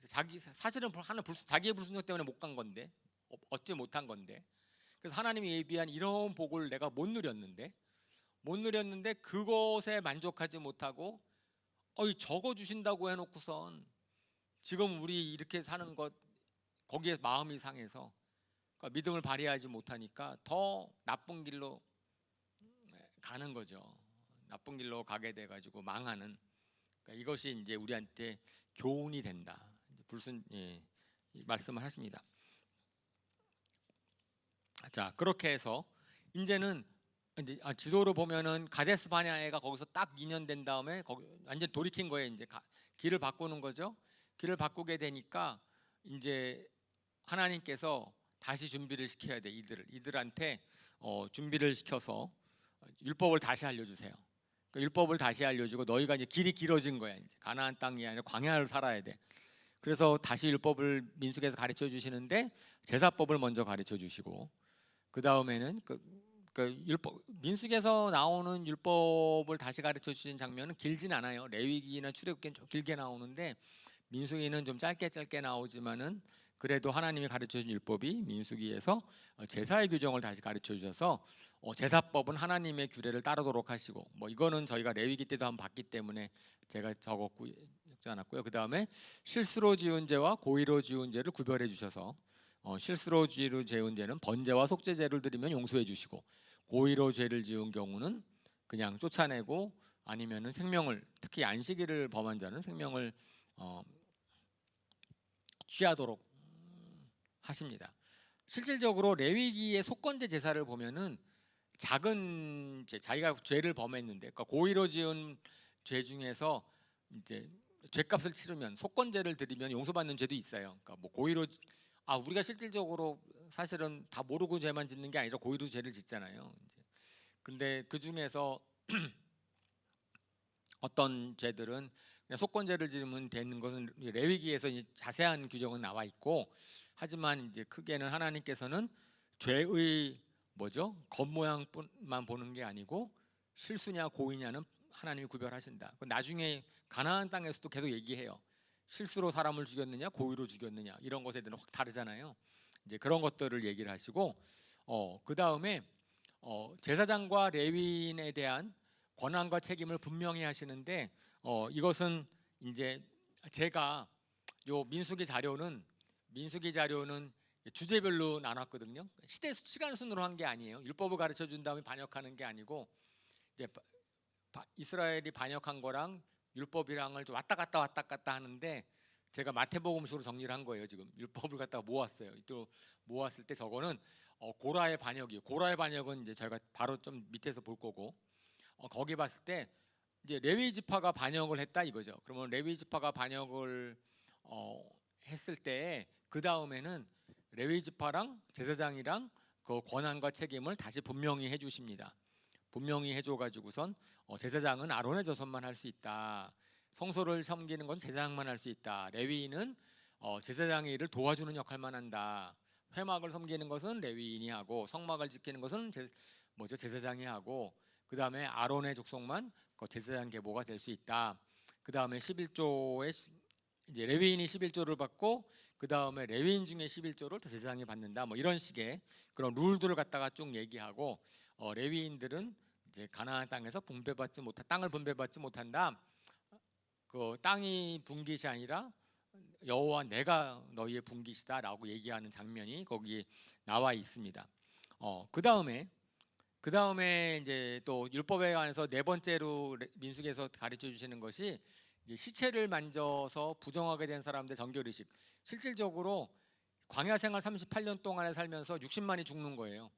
사실은 자기의 불순종 때문에 못 간 건데 얻지 못한 건데 그래서 하나님이 예비한 이런 복을 내가 못 누렸는데 그것에 만족하지 못하고 적어 주신다고 해놓고선 지금 우리 이렇게 사는 것 거기에 마음이 상해서 그러니까 믿음을 발휘하지 못하니까 더 나쁜 길로 가는 거죠. 나쁜 길로 가게 돼가지고 망하는, 그러니까 이것이 이제 우리한테 교훈이 된다. 불순 이 말씀을 하십니다. 자, 그렇게 해서 이제는 이제 지도로 보면은 가데스 바네아가 거기서 딱 2년 된 다음에 거기 완전 돌이킨 거예요. 이제 길을 바꾸는 거죠. 길을 바꾸게 되니까 이제 하나님께서 다시 준비를 시켜야 돼. 이들한테 준비를 시켜서 율법을 다시 알려주세요. 그러니까 율법을 다시 알려주고 너희가 이제 길이 길어진 거야. 이제 가나안 땅이 아니라 광야를 살아야 돼. 그래서 다시 율법을 민수기에서 가르쳐 주시는데 제사법을 먼저 가르쳐 주시고 그 다음에는 그 율법 민수기에서 나오는 율법을 다시 가르쳐 주신 장면은 길진 않아요. 레위기나 출애굽기는 좀 길게 나오는데 민수기는 좀 짧게 나오지만은 그래도 하나님이 가르쳐 준 율법이 민수기에서 제사의 규정을 다시 가르쳐 주셔서 제사법은 하나님의 규례를 따르도록 하시고 뭐 이거는 저희가 레위기 때도 한번 봤기 때문에 제가 적었고 적지 않았고요. 그 다음에 실수로 지은 죄와 고의로 지은 죄를 구별해 주셔서 실수로 지은 죄는 번제와 속죄제를 드리면 용서해 주시고 고의로 죄를 지은 경우는 그냥 쫓아내고 아니면은 생명을, 특히 안식일을 범한 자는 생명을 취하도록 하십니다. 실질적으로 레위기의 속건제 제사를 보면은 작은 죄, 자기가 죄를 범했는데, 그러니까 고의로 지은 죄 중에서 이제 죄값을 치르면 속건제를 드리면 용서받는 죄도 있어요. 그러니까 뭐 고의로 우리가 실질적으로 사실은 다 모르고 죄만 짓는 게 아니라 고의로 죄를 짓잖아요. 이제. 근데 그 중에서 어떤 죄들은 그냥 속건제를 지르면 되는 것은 레위기에서 자세한 규정은 나와 있고, 하지만 이제 크게는 하나님께서는 죄의 겉모양만 보는 게 아니고 실수냐 고의냐는 하나님이 구별하신다. 나중에 가나안 땅에서도 계속 얘기해요. 실수로 사람을 죽였느냐 고의로 죽였느냐 이런 것에 대해서 확 다르잖아요. 이제 그런 것들을 얘기를 하시고 그 다음에 제사장과 레위인에 대한 권한과 책임을 분명히 하시는데 이것은 이제 제가 요 민수기 자료는 주제별로 나눴거든요. 시간 순으로 한 게 아니에요. 율법을 가르쳐 준 다음에 반역하는 게 아니고 이제 이스라엘이 반역한 거랑 율법이랑을 좀 왔다 갔다 하는데 제가 마태복음식으로 정리를 한 거예요. 지금 율법을 갖다가 모았어요. 또 모았을 때 저거는 고라의 반역이에요. 고라의 반역은 이제 저희가 바로 좀 밑에서 볼 거고 거기 봤을 때 이제 레위 지파가 반역을 했다 이거죠. 그러면 레위 지파가 반역을 했을 때 그 다음에는 레위 지파랑 제사장이랑 그 권한과 책임을 다시 분명히 해주십니다. 분명히 해줘가지고선 제사장은 아론의 자손만 할 수 있다. 성소를 섬기는 건 제사장만 할 수 있다. 레위인은 제사장의 일을 도와주는 역할만 한다. 회막을 섬기는 것은 레위인이 하고 성막을 지키는 것은 제사장이 하고 그 다음에 아론의 족속만 제사장 계보가 될 수 있다. 그 다음에 11조에 이제 레위인이 11조를 받고 그 다음에 레위인 중에 11조를 더 제사장이 받는다. 뭐 이런 식의 그런 룰들을 갖다가 쭉 얘기하고 레위인들은 이제 가나안 땅에서 땅을 분배받지 못한다. 그 땅이 분깃이 아니라 여호와 내가 너희의 분깃이다라고 얘기하는 장면이 거기 나와 있습니다. 그 다음에 이제 또 율법에 관해서 네 번째로 민수기에서 가르쳐 주시는 것이 이제 시체를 만져서 부정하게 된 사람들 정결의식. 실질적으로 광야 생활 38년 동안에 살면서 60만이 죽는 거예요.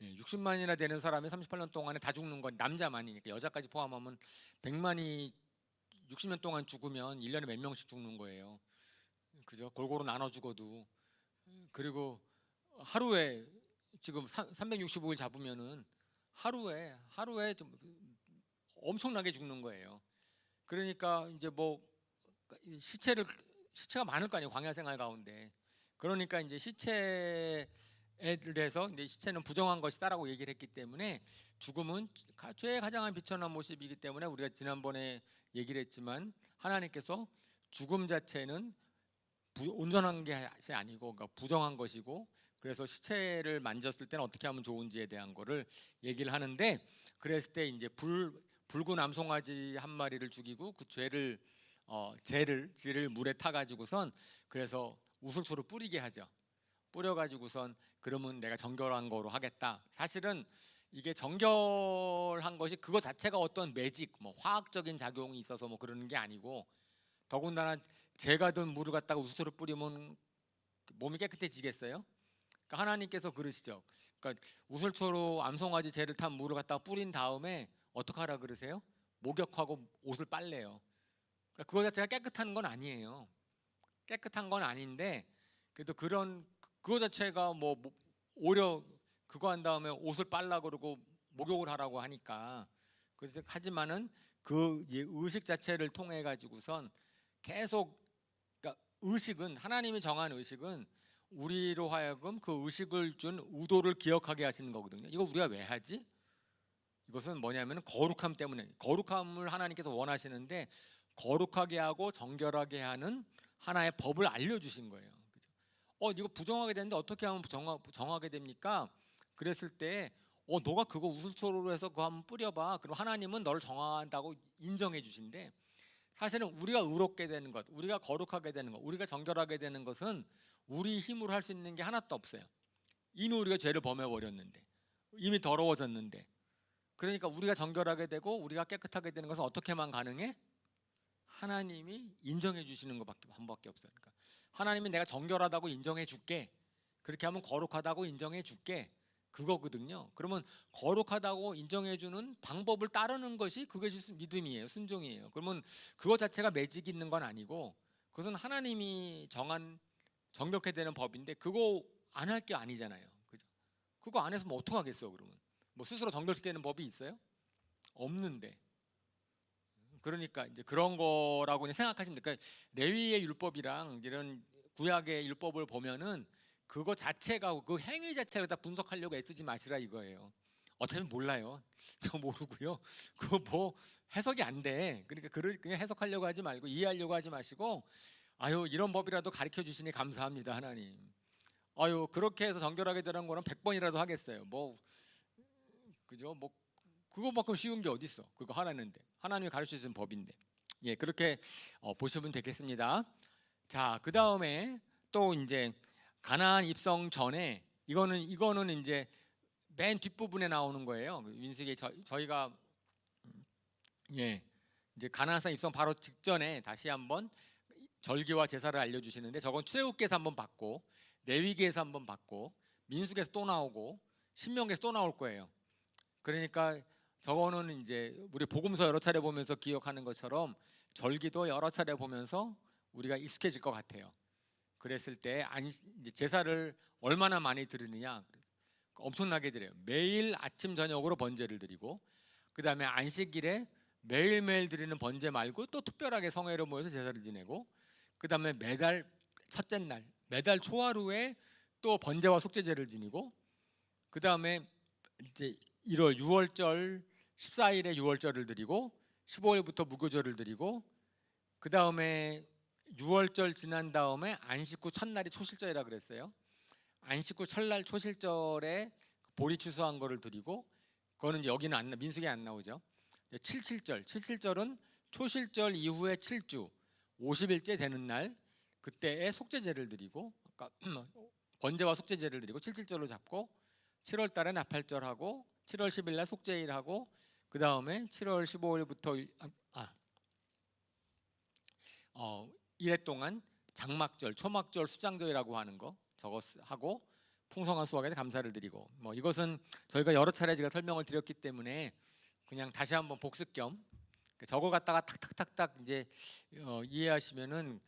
60만이나 되는 사람이 38년 동안에 다 죽는 건 남자만이니까 여자까지 포함하면 100만이 60년 동안 죽으면 1년에 몇 명씩 죽는 거예요. 그죠? 골고루 나눠 죽어도. 그리고 하루에 지금 365일 잡으면은 하루에 좀 엄청나게 죽는 거예요. 그러니까 이제 시체가 많을 거 아니에요. 광야 생활 가운데. 그러니까 이제 시체에 대해서 이제 시체는 부정한 것이다라고 얘기를 했기 때문에 죽음은 죄의 가장 비천한 모습이기 때문에 우리가 지난번에 얘기를 했지만 하나님께서 죽음 자체는 온전한 것이 아니고 그러니까 부정한 것이고 그래서 시체를 만졌을 때는 어떻게 하면 좋은지에 대한 거를 얘기를 하는데 그랬을 때 이제 붉은 암송아지 한 마리를 죽이고 그 쥐를 물에 타 가지고선 그래서 우슬초를 뿌리게 하죠. 뿌려 가지고선 그러면 내가 정결한 거로 하겠다. 사실은 이게 정결한 것이 그거 자체가 어떤 매직, 뭐 화학적인 작용이 있어서 뭐 그러는 게 아니고, 더군다나 재가 든 물을 갖다가 우수초를 뿌리면 몸이 깨끗해지겠어요? 그러니까 하나님께서 그러시죠. 그러니까 우슬초로 암송아지 재를 탄 물을 갖다가 뿌린 다음에 어떻게 하라 그러세요? 목욕하고 옷을 빨래요. 그러니까 그거 자체가 깨끗한 건 아니에요. 깨끗한 건 아닌데, 그래도 그거 자체가 오히려 그거 한 다음에 옷을 빨라 그러고 목욕을 하라고 하니까. 그래서 하지만은 그 의식 자체를 통해 가지고선 계속, 그러니까 의식은, 하나님이 정한 의식은 우리로 하여금 그 의식을 준 의도를 기억하게 하시는 거거든요. 이거 우리가 왜 하지? 이것은 뭐냐면 거룩함 때문에, 거룩함을 하나님께서 원하시는데 거룩하게 하고 정결하게 하는 하나의 법을 알려주신 거예요. 그죠? 이거 부정하게 되는데 어떻게 하면 정하게 됩니까? 그랬을 때 너가 그거 우슬초로 해서 그거 한번 뿌려봐. 그럼 하나님은 너를 정한다고 인정해 주신대. 사실은 우리가 의롭게 되는 것, 우리가 거룩하게 되는 것, 우리가 정결하게 되는 것은 우리 힘으로 할 수 있는 게 하나도 없어요. 이미 우리가 죄를 범해 버렸는데, 이미 더러워졌는데. 그러니까 우리가 정결하게 되고 우리가 깨끗하게 되는 것은 어떻게만 가능해? 하나님이 인정해 주시는 것밖에 한 밖에 없어요. 그러니까 하나님이 내가 정결하다고 인정해 줄게. 그렇게 하면 거룩하다고 인정해 줄게. 그거거든요. 그러면 거룩하다고 인정해 주는 방법을 따르는 것이 그것이 믿음이에요. 순종이에요. 그러면 그것 자체가 매직 있는 건 아니고, 그것은 하나님이 정한 정결케 되는 법인데 그거 안 할 게 아니잖아요. 그죠? 그거 안 해서 뭐 어떡하겠어, 그러면. 뭐 스스로 정결케 되는 법이 있어요? 없는데. 그러니까 이제 그런 거라고 그냥 생각하시면 돼요. 그러니까 레위의 율법이랑 이런 구약의 율법을 보면은 그거 자체가, 그 행위 자체를 다 분석하려고 애쓰지 마시라 이거예요. 어차피 몰라요. 저 모르고요. 그거 뭐 해석이 안 돼. 그러니까 그냥 해석하려고 하지 말고 이해하려고 하지 마시고, 아유 이런 법이라도 가르쳐 주시니 감사합니다 하나님. 아유 그렇게 해서 정결하게 되는 거는 100번이라도 하겠어요. 뭐 그죠? 뭐 그거만큼 쉬운 게 어디 있어? 그거 하나는데, 하나님이 가르쳐 주신 법인데. 예, 그렇게 보시면 되겠습니다. 자, 그 다음에 또 이제 가나안 입성 전에, 이거는 이제 맨 뒷부분에 나오는 거예요. 민수기 저희가 예, 이제 가나안 땅 입성 바로 직전에 다시 한번 절기와 제사를 알려주시는데, 저건 출애굽기에서 한번 받고, 레위기에서 한번 받고, 민수기에서 또 나오고, 신명기에서 또 나올 거예요. 그러니까 저거는 이제 우리 복음서 여러 차례 보면서 기억하는 것처럼 절기도 여러 차례 보면서 우리가 익숙해질 것 같아요. 그랬을 때 이제 제사를 얼마나 많이 드리느냐, 엄청나게 드려요. 매일 아침 저녁으로 번제를 드리고, 그 다음에 안식일에 매일매일 드리는 번제 말고 또 특별하게 성회로 모여서 제사를 지내고, 그 다음에 매달 첫째 날, 매달 초하루에 또 번제와 속죄제를 지니고, 그 다음에 이제 1월 6월절 14일에 6월절을 드리고, 15일부터 무교절을 드리고, 그 다음에 6월절 지난 다음에 안식 후 첫날이 초실절이라 그랬어요. 안식 후 첫날 초실절에 보리 추수한 거를 드리고, 그거는 이제 여기는 민수기에 안 나오죠. 77절은 초실절 이후에 7주 50일째 되는 날, 그때에 속죄제를 드리고, 그러니까 번제와 속죄제를 드리고 77절로 잡고, 7월 달에 나팔절하고 7월 10일 날 속죄일하고, 그 다음에 7월 15일부터 1회 동안 장막절, 초막절, 수장절이라고 하는 거 저거 하고, 풍성한 수확에 감사를 드리고, 뭐 이것은 저희가 여러 차례 제가 설명을 드렸기 때문에 그냥 다시 한번 복습 겸 저거 갖다가 탁탁탁탁 이제 이해하시면은,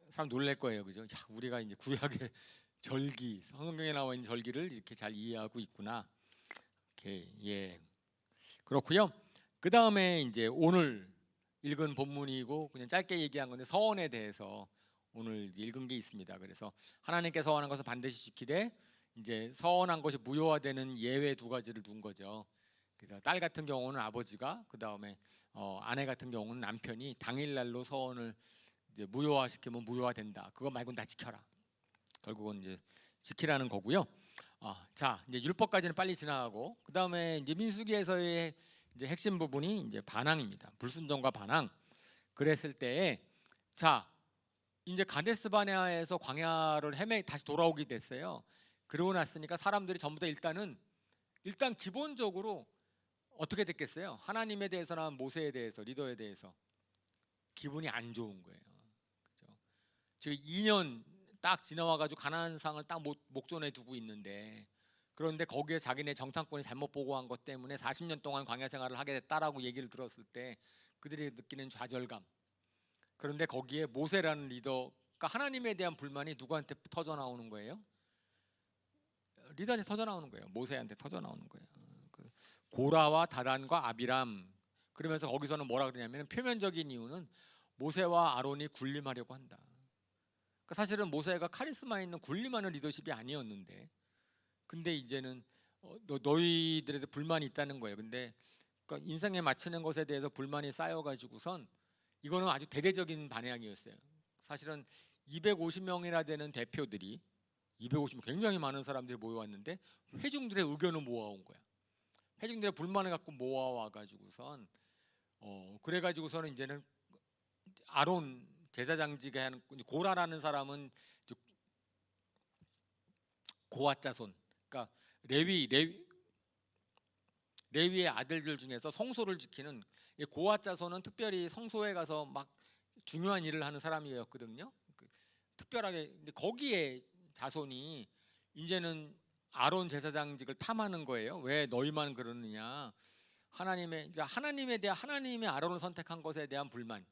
사람 놀랄 거예요, 그죠? 야, 우리가 이제 구약의 절기, 성경에 나와 있는 절기를 이렇게 잘 이해하고 있구나. 이렇게, 그렇고요. 그 다음에 이제 오늘 읽은 본문이고 그냥 짧게 얘기한 건데, 서원에 대해서 오늘 읽은 게 있습니다. 그래서 하나님께 서원한 것을 반드시 지키되, 이제 서원한 것이 무효화되는 예외 2가지를 둔 거죠. 그래서 딸 같은 경우는 아버지가, 그 다음에 아내 같은 경우는 남편이 당일날로 서원을 이제 무효화시키면 무효화된다. 그거 말고는 다 지켜라. 결국은 이제 지키라는 거고요. 자, 이제 율법까지는 빨리 지나가고, 그 다음에 이제 민수기에서의 이제 핵심 부분이 이제 반항입니다. 불순종과 반항. 그랬을 때에, 자, 이제 가데스 바네아에서 광야를 다시 돌아오게 됐어요. 그러고 났으니까 사람들이 전부 다 일단 기본적으로 어떻게 됐겠어요? 하나님에 대해서나 모세에 대해서, 리더에 대해서 기분이 안 좋은 거예요. 그죠? 지금 2년 딱 지나와가지고 가나안 상을 딱 목전에 두고 있는데, 그런데 거기에 자기네 정탐꾼이 잘못 보고한 것 때문에 40년 동안 광야 생활을 하게 됐다라고 얘기를 들었을 때 그들이 느끼는 좌절감. 그런데 거기에 모세라는 리더가 하나님에 대한 불만이 누구한테 터져 나오는 거예요? 리더한테 터져 나오는 거예요. 모세한테 터져 나오는 거예요. 고라와 다단과 아비람. 그러면서 거기서는 뭐라 그러냐면, 표면적인 이유는 모세와 아론이 군림하려고 한다. 그러니까 사실은 모세가 카리스마 있는 군림하는 리더십이 아니었는데, 근데 이제는 너희들에 대해서 불만이 있다는 거예요. 근데 그러니까 인생에 맞추는 것에 대해서 불만이 쌓여가지고선 이거는 아주 대대적인 반향이었어요. 사실은 250명이나 되는 대표들이, 250명 굉장히 많은 사람들이 모여왔는데 회중들의 의견을 모아온 거야. 회중들의 불만을 갖고 모아와가지고선 그래가지고서는 이제는 아론 제사장직에 하는 고라라는 사람은 고앗 자손, 그러니까 레위의 아들들 중에서 성소를 지키는, 고앗 자손은 특별히 성소에 가서 막 중요한 일을 하는 사람이었거든요. 특별하게. 근데 거기에 자손이 이제는 아론 제사장직을 탐하는 거예요. 왜 너희만 그러느냐? 하나님에 대한, 하나님의 아론을 선택한 것에 대한 불만.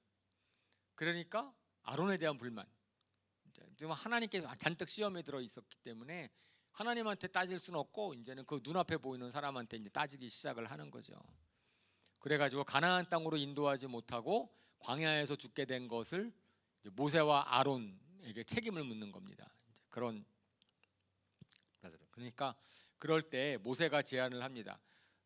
그러니까 아론에 대한 불만. 지금 하나님께 잔뜩 시험에 들어 있었기 때문에 하나님한테 따질 수는 없고, 이제는 그 눈앞에 보이는 사람한테 이제 따지기 시작을 하는 거죠. 그래가지고 가나안 땅으로 인도하지 못하고 광야에서 죽게 된 것을 모세와 아론에게 책임을 묻는 겁니다. 그런. 그러니까 그럴 때 모세가 제안을 합니다.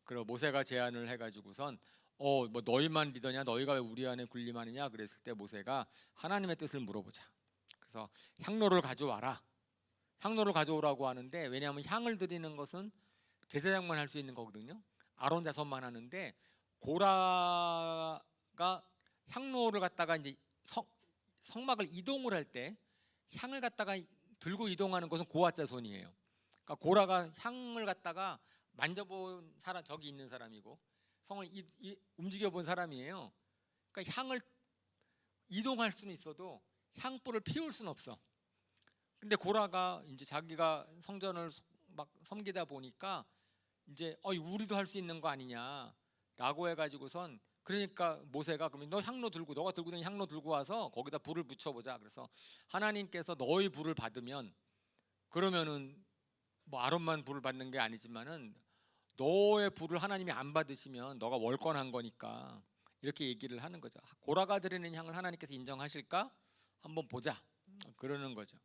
그리고 모세가 제안을 해가지고선 뭐 너희만 리더냐, 너희가 왜 우리 안에 군림하느냐 그랬을 때 모세가 하나님의 뜻을 물어보자. 그래서 향로를 가져와라. 향로를 가져오라고 하는데, 왜냐하면 향을 드리는 것은 제사장만 할 수 있는 거거든요. 아론 자손만 하는데, 고라가 향로를 갖다가 이제 성막을 이동을 할 때 향을 갖다가 들고 이동하는 것은 고앗 자손이에요. 그러니까 고라가 향을 갖다가 만져본 사람, 저기 있는 사람이고 성을 움직여본 사람이에요. 그러니까 향을 이동할 수는 있어도 향불을 피울 수는 없어. 근데 고라가 이제 자기가 성전을 막 섬기다 보니까 이제 우리도 할 수 있는 거 아니냐라고 해가지고선, 그러니까 모세가 그러면 너 향로 들고, 너가 들고 있는 향로 들고 와서 거기다 불을 붙여보자. 그래서 하나님께서 너의 불을 받으면, 그러면은 뭐 아론만 불을 받는 게 아니지만은 너의 불을 하나님이 안 받으시면 너가 월권한 거니까, 이렇게 얘기를 하는 거죠. 고라가 드리는 향을 하나님께서 인정하실까? 한번 보자. 그러는 거죠.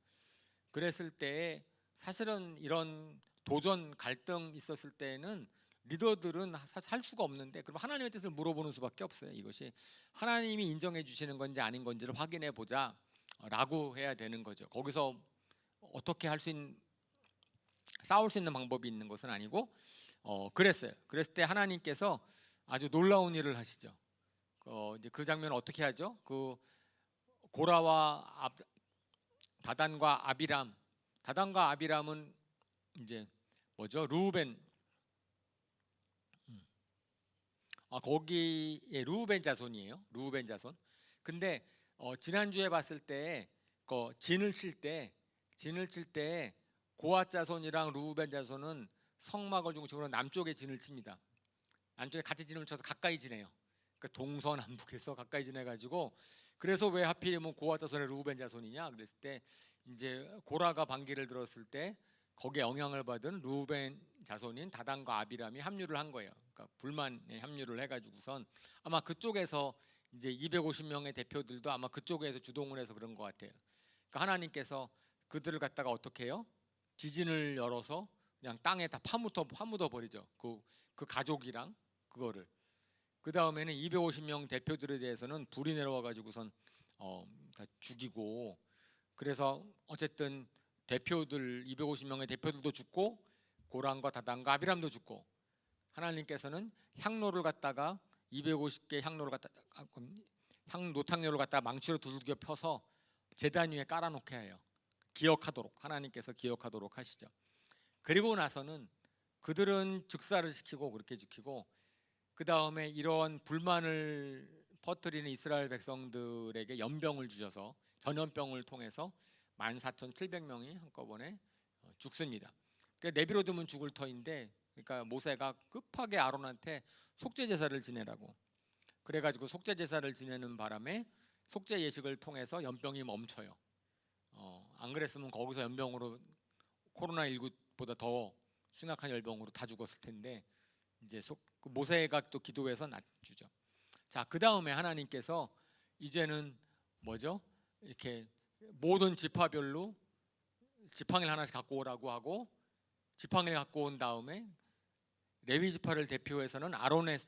그랬을 때 사실은 이런 도전 갈등 있었을 때는 리더들은 사실 할 수가 없는데, 그럼 하나님의 뜻을 물어보는 수밖에 없어요. 이것이 하나님이 인정해 주시는 건지 아닌 건지를 확인해 보자 라고 해야 되는 거죠. 거기서 어떻게 싸울 수 있는 방법이 있는 것은 아니고, 그랬어요. 그랬을 때 하나님께서 아주 놀라운 일을 하시죠. 이제 그 장면을 어떻게 하죠? 그 고라와 다단과 아비람은 이제 뭐죠? 루벤. 거기에 루벤 자손이에요. 루벤 자손. 근데 지난주에 봤을 때 진을 칠 때 고앗 자손이랑 루벤 자손은 성막을 중심으로 남쪽에 진을 칩니다. 남쪽에 같이 진을 쳐서 가까이 지내요. 그러니까 동서남북해서 가까이 지내가지고, 그래서 왜 하필이면 고앗 자손의 루벤 자손이냐 그랬을 때, 이제 고라가 반기를 들었을 때 거기에 영향을 받은 루벤 자손인 다단과 아비람이 합류를 한 거예요. 그러니까 불만에 합류를 해가지고선 아마 그쪽에서 이제 250명의 대표들도 아마 그쪽에서 주동을 해서 그런 것 같아요. 그러니까 하나님께서 그들을 갖다가 어떻게 해요? 지진을 열어서 그냥 땅에 다 파묻어 버리죠. 그 가족이랑 그거를. 그 다음에는 250명 대표들에 대해서는 불이 내려와 가지고선 다 죽이고, 그래서 어쨌든 대표들 250명의 대표들도 죽고 고란과 다단과 아비람도 죽고, 하나님께서는 향로를 갖다가 250개 향로를 갖다가 노탕료를 갖다가 망치로 두들겨 펴서 제단 위에 깔아놓게 해요. 기억하도록, 하나님께서 기억하도록 하시죠. 그리고 나서는 그들은 즉사를 시키고 그렇게 지키고, 그 다음에 이런 불만을 퍼뜨리는 이스라엘 백성들에게 연병을 주셔서 전염병을 통해서 14,700명이 한꺼번에 죽습니다. 내비로 두면 죽을 터인데, 그러니까 모세가 급하게 아론한테 속죄 제사를 지내라고 그래가지고 속죄 제사를 지내는 바람에 속죄 예식을 통해서 연병이 멈춰요. 안 그랬으면 거기서 연병으로 코로나19보다 더 심각한 열병으로 다 죽었을 텐데, 이제 모세가 또 기도해서 낫주죠. 자, 그 다음에 하나님께서 이제는 뭐죠? 이렇게 모든 지파별로 지팡이를 하나씩 갖고 오라고 하고, 지팡이를 갖고 온 다음에 레위 지파를 대표해서는 아론의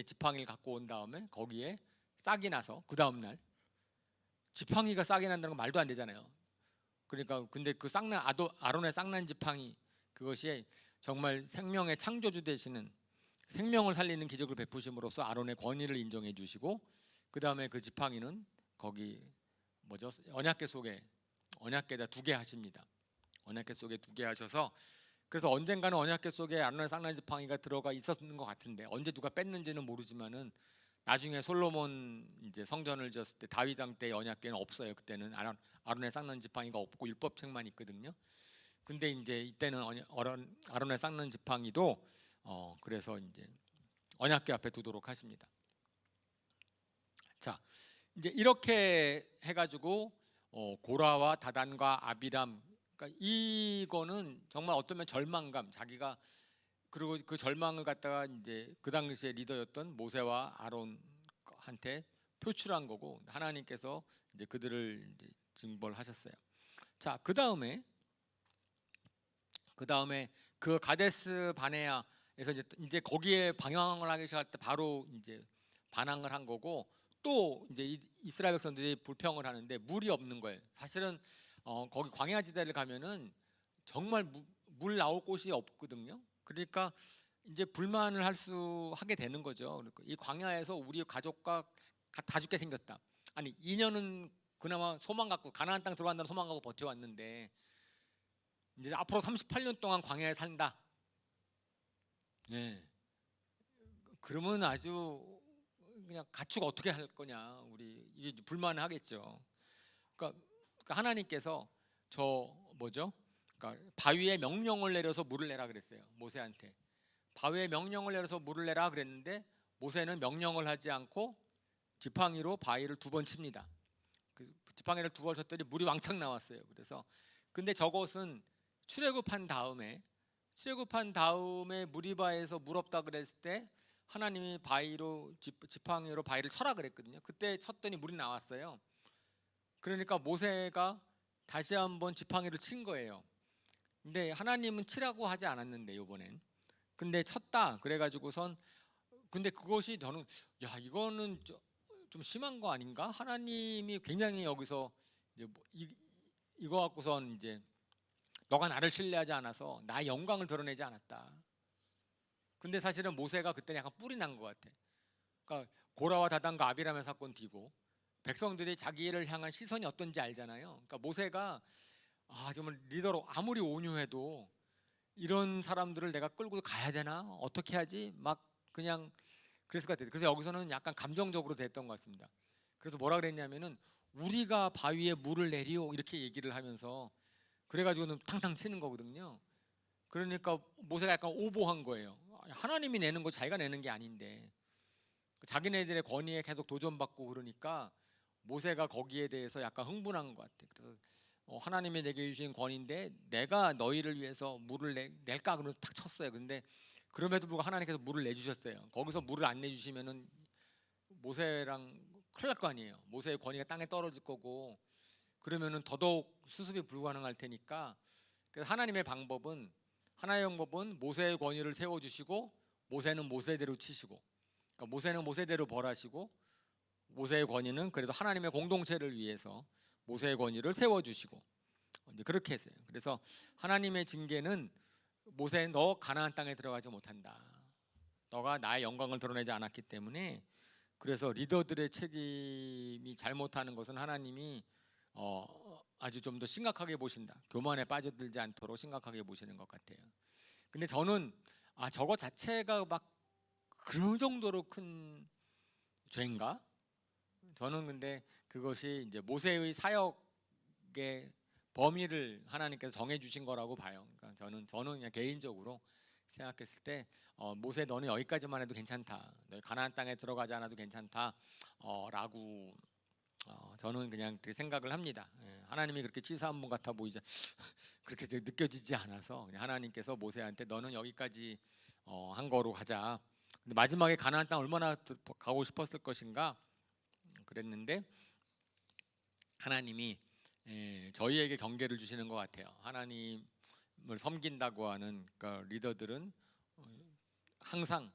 지팡이를 갖고 온 다음에 거기에 싹이 나서, 그 다음 날 지팡이가 싹이 난다는 건 말도 안 되잖아요. 그러니까 근데 그 싹난 아론의 싹난 지팡이, 그것이 정말 생명의 창조주 되시는, 생명을 살리는 기적을 베푸심으로써 아론의 권위를 인정해 주시고, 그 다음에 그 지팡이는 거기 뭐죠? 언약궤 속에, 언약궤에다 2개 하십니다. 언약궤 속에 2개 하셔서, 그래서 언젠가는 언약궤 속에 아론의 쌍난 지팡이가 들어가 있었는 것 같은데, 언제 누가 뺐는지는 모르지만은 나중에 솔로몬 이제 성전을 지었을 때 다윗 왕 때 언약궤는 없어요. 그때는 아론의 쌍난 지팡이가 없고 율법책만 있거든요. 근데 이제 이때는 아론의 쌍난 지팡이도 그래서 이제 언약궤 앞에 두도록 하십니다. 자, 이제 이렇게 해가지고 고라와 다단과 아비람, 그러니까 이거는 정말 어쩌면 절망감, 자기가, 그리고 그 절망을 갖다가 이제 그 당시에 리더였던 모세와 아론한테 표출한 거고, 하나님께서 이제 그들을 이제 징벌하셨어요. 자, 그 다음에 그 가데스 바네아에서 이제 거기에 방황을 하기 시작할 때 바로 이제 반항을 한 거고, 또 이제 이스라엘 백성들이 불평을 하는데 물이 없는 거예요. 사실은 거기 광야 지대를 가면은 정말 물 나올 곳이 없거든요. 그러니까 이제 불만을 하게 되는 거죠. 그러니까 이 광야에서 우리 가족과 다 죽게 생겼다. 아니 2년은 그나마 소망 갖고 가나안 땅 들어간다는 소망 갖고 버텨왔는데, 이제 앞으로 38년 동안 광야에 산다. 네. 그러면 아주 그냥 가축 어떻게 할 거냐, 우리 이게 불만하겠죠. 그러니까 하나님께서 저 뭐죠? 그러니까 바위에 명령을 내려서 물을 내라 그랬어요. 모세한테 바위에 명령을 내려서 물을 내라 그랬는데, 모세는 명령을 하지 않고 지팡이로 바위를 2번 칩니다. 그 지팡이를 2번 쳤더니 물이 왕창 나왔어요. 그래서 근데 저것은 출애굽한 다음에 무리바에서 물 없다 그랬을 때 하나님이 지팡이로 바위를 쳐라 그랬거든요. 그때 쳤더니 물이 나왔어요. 그러니까 모세가 다시 한번 지팡이를 친 거예요. 근데 하나님은 치라고 하지 않았는데 이번엔, 근데 쳤다 그래가지고선, 근데 그것이 저는 이거는 좀 심한 거 아닌가? 하나님이 굉장히 여기서 이제 이거 갖고선 이제 너가 나를 신뢰하지 않아서 나의 영광을 드러내지 않았다. 근데 사실은 모세가 그때는 약간 뿔이 난 것 같아. 그러니까 고라와 다단과 아비람의 사건 뒤고 백성들이 자기를 향한 시선이 어떤지 알잖아요. 그러니까 모세가 정말 리더로 아무리 온유해도 이런 사람들을 내가 끌고 가야 되나? 어떻게 하지? 막 그냥 그랬을 것 같아요. 그래서 여기서는 약간 감정적으로 됐던 것 같습니다. 그래서 뭐라 그랬냐면은 우리가 바위에 물을 내리오 이렇게 얘기를 하면서, 그래가지고는 탕탕 치는 거거든요. 그러니까 모세가 약간 오보한 거예요. 하나님이 내는 거 자기가 내는 게 아닌데, 자기네들의 권위에 계속 도전받고 그러니까 모세가 거기에 대해서 약간 흥분한 것 같아. 그래서 하나님이 내게 주신 권위인데 내가 너희를 위해서 물을 낼까 그러면서 탁 쳤어요. 근데 그럼에도 불구하고 하나님께서 물을 내주셨어요. 거기서 물을 안 내주시면은 모세랑 큰일 날 거 아니에요. 모세의 권위가 땅에 떨어질 거고, 그러면은 더더욱 수습이 불가능할 테니까. 그래서 하나님의 방법은 모세의 권위를 세워주시고, 모세는 모세대로 치시고, 그러니까 모세는 모세대로 벌하시고, 모세의 권위는 그래도 하나님의 공동체를 위해서 모세의 권위를 세워주시고, 이제 그렇게 했어요. 그래서 하나님의 징계는 모세, 너 가나안 땅에 들어가지 못한다. 너가 나의 영광을 드러내지 않았기 때문에. 그래서 리더들의 책임이 잘못하는 것은 하나님이 아주 좀 더 심각하게 보신다. 교만에 빠져들지 않도록 심각하게 보시는 것 같아요. 근데 저는 저거 자체가 막 그 정도로 큰 죄인가? 저는 근데 그것이 이제 모세의 사역의 범위를 하나님께서 정해 주신 거라고 봐요. 그러니까 저는 그냥 개인적으로 생각했을 때 모세 너는 여기까지만 해도 괜찮다. 너 가나안 땅에 들어가지 않아도 괜찮다. 라고 저는 그냥 그렇게 생각을 합니다. 예, 하나님이 그렇게 치사한 분 같아 보이지 그렇게 느껴지지 않아서 그냥 하나님께서 모세한테 너는 여기까지 한 거로 가자. 근데 마지막에 가나안 땅 얼마나 가고 싶었을 것인가 그랬는데 하나님이 저희에게 경계를 주시는 것 같아요. 하나님을 섬긴다고 하는 그러니까 리더들은 항상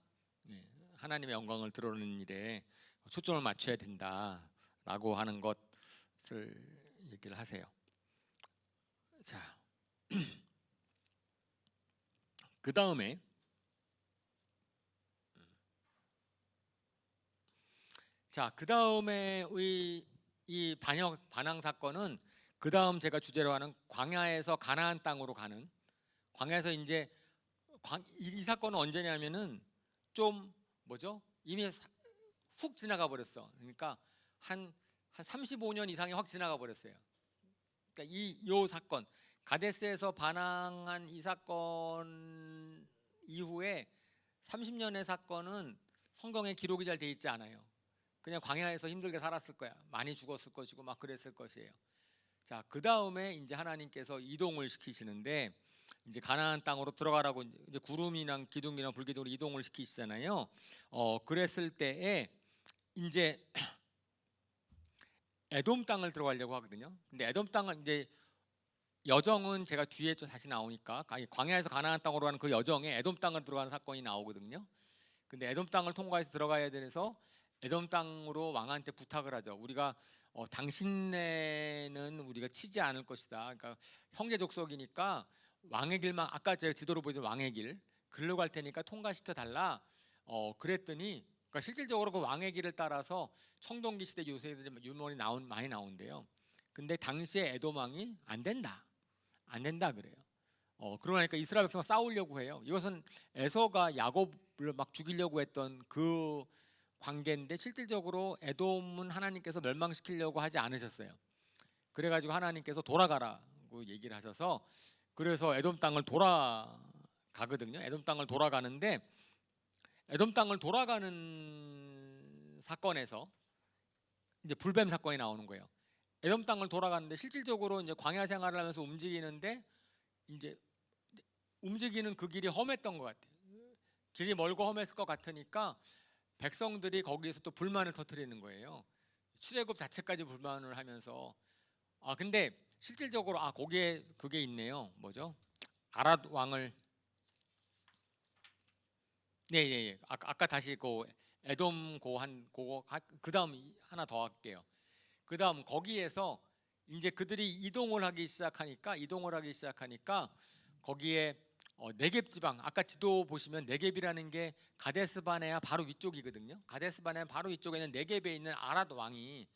하나님의 영광을 드러내는 일에 초점을 맞춰야 된다라고 하는 것을 얘기를 하세요. 자, 그 다음에 이 반항 사건은 그 다음 제가 주제로 하는 광야에서 가나안 땅으로 가는 광야에서 이제 이 사건은 언제냐면은 좀 뭐죠? 이미 훅 지나가 버렸어. 그러니까 한 35년 이상이 확 지나가 버렸어요. 그러니까 이 사건 가데스에서 반항한 이 사건 이후에 30년의 사건은 성경에 기록이 잘 돼 있지 않아요. 그냥 광야에서 힘들게 살았을 거야. 많이 죽었을 것이고 막 그랬을 것이에요. 자, 그 다음에 이제 하나님께서 이동을 시키시는데 이제 가나안 땅으로 들어가라고 이제 구름이랑 기둥이랑 불기둥으로 이동을 시키시잖아요. 그랬을 때에 이제 에돔 땅을 들어가려고 하거든요. 근데 에돔 땅을 이제 여정은 제가 뒤에 좀 다시 나오니까 광야에서 가나안 땅으로 가는 그 여정에 에돔 땅을 들어가는 사건이 나오거든요. 근데 에돔 땅을 통과해서 들어가야 돼서 에돔 땅으로 왕한테 부탁을 하죠. 우리가 당신네는 우리가 치지 않을 것이다. 그러니까 형제 족속이니까 왕의 길만 아까 제가 지도로 보여준 왕의 길 글로 갈 테니까 통과시켜 달라. 그랬더니 그러니까 실질적으로 그 왕의 길을 따라서 청동기 시대 요새들이 유물이 많이 나온대요. 근데 당시에 에돔 왕이 안 된다 그래요. 그러니까 이스라엘 백성과 싸우려고 해요. 이것은 에서가 야곱을 막 죽이려고 했던 그 관계인데 실질적으로 에돔은 하나님께서 멸망시키려고 하지 않으셨어요. 그래가지고 하나님께서 돌아가라고 얘기를 하셔서 그래서 에돔 땅을 돌아가거든요. 에돔 땅을 돌아가는데 에돔 땅을 돌아가는 사건에서 이제 불뱀 사건이 나오는 거예요. 에돔 땅을 돌아가는데 실질적으로 이제 광야 생활을 하면서 움직이는데 이제 움직이는 그 길이 험했던 것 같아요. 길이 멀고 험했을 것 같으니까 백성들이 거기에서 또 불만을 터뜨리는 거예요. 출애굽 자체까지 불만을 하면서 근데 실질적으로 거기에 그게 있네요. 뭐죠? 아랏 왕을 네. 아까 다시 그 에돔 그거 그다음 하나 더 할게요. 그다음 거기에서 이제 그들이 이동을 하기 시작하니까 거기에 네겝 지방 아까 지도 보시면 네겝이라는 게 가데스 바네아 바로 위쪽이거든요. 가데스 바네아 바로 위쪽에 있는 네겝에 있는 아랏 왕이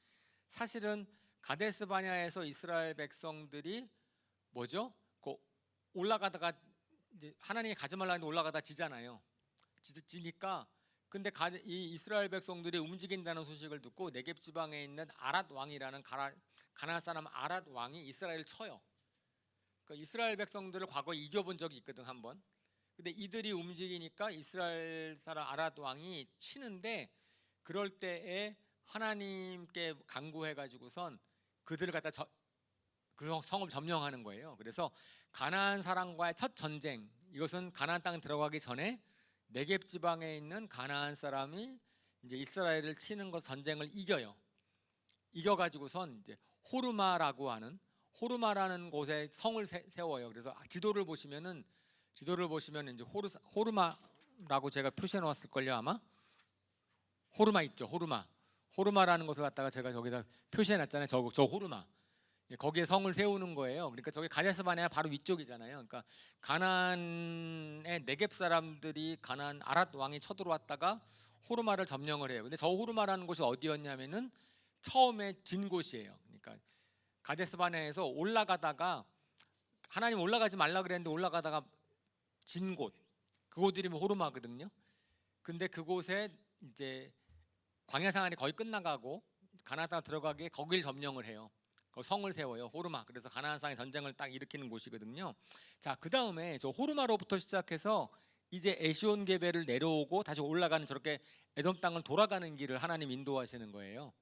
사실은 가데스 바네아에서 이스라엘 백성들이 뭐죠? 그 올라가다가 이제 하나님이 가지 말라는데 올라가다 지잖아요. 지니까 근데 이 이스라엘 백성들이 움직인다는 소식을 듣고 네겝 지방에 있는 아랏 왕이라는 가나안 사람 아랏 왕이 이스라엘을 쳐요. 그러니까 이스라엘 백성들을 과거에 이겨본 적이 있거든 한번. 근데 이들이 움직이니까 이스라엘 사람 아랏 왕이 치는데 그럴 때에 하나님께 간구해가지고선 그들을 갖다 그 성을 점령하는 거예요. 그래서 가나안 사람과의 첫 전쟁 이것은 가나안 땅 들어가기 전에 네겝 지방에 있는 가나안 사람이 이제 이스라엘을 치는 것 전쟁을 이겨가지고선 이제 호르마라는 곳에 성을 세워요. 그래서 지도를 보시면 이제 호르마라고 제가 표시해 놓았을 걸요 아마. 호르마 있죠. 호르마라는 곳을 갖다가 제가 저기다 표시해 놨잖아요. 저 호르마. 거기에 성을 세우는 거예요. 그러니까 저기 가데스 바네아 바로 위쪽이잖아요. 그러니까 가나안의 네겝 사람들이 가나안 아랏 왕이 쳐들어왔다가 호르마를 점령을 해요. 근데 저 호르마라는 곳이 어디였냐면은 처음에 진 곳이에요. 그러니까 가데스 바네에서 올라가다가 하나님 올라가지 말라 그랬는데 올라가다가 진 곳, 그곳 이름이 호르마거든요. 근데 그곳에 이제 광야 생활이 거의 끝나가고 가나안 땅 들어가게 거길 점령을 해요. 거기 성을 세워요. 호르마. 그래서 가나안 땅의 전쟁을 딱 일으키는 곳이거든요. 자, 그 다음에 저 호르마로부터 시작해서 이제 에시온 게베를 내려오고 다시 올라가는 저렇게 에돔 땅을 돌아가는 길을 하나님 인도하시는 거예요.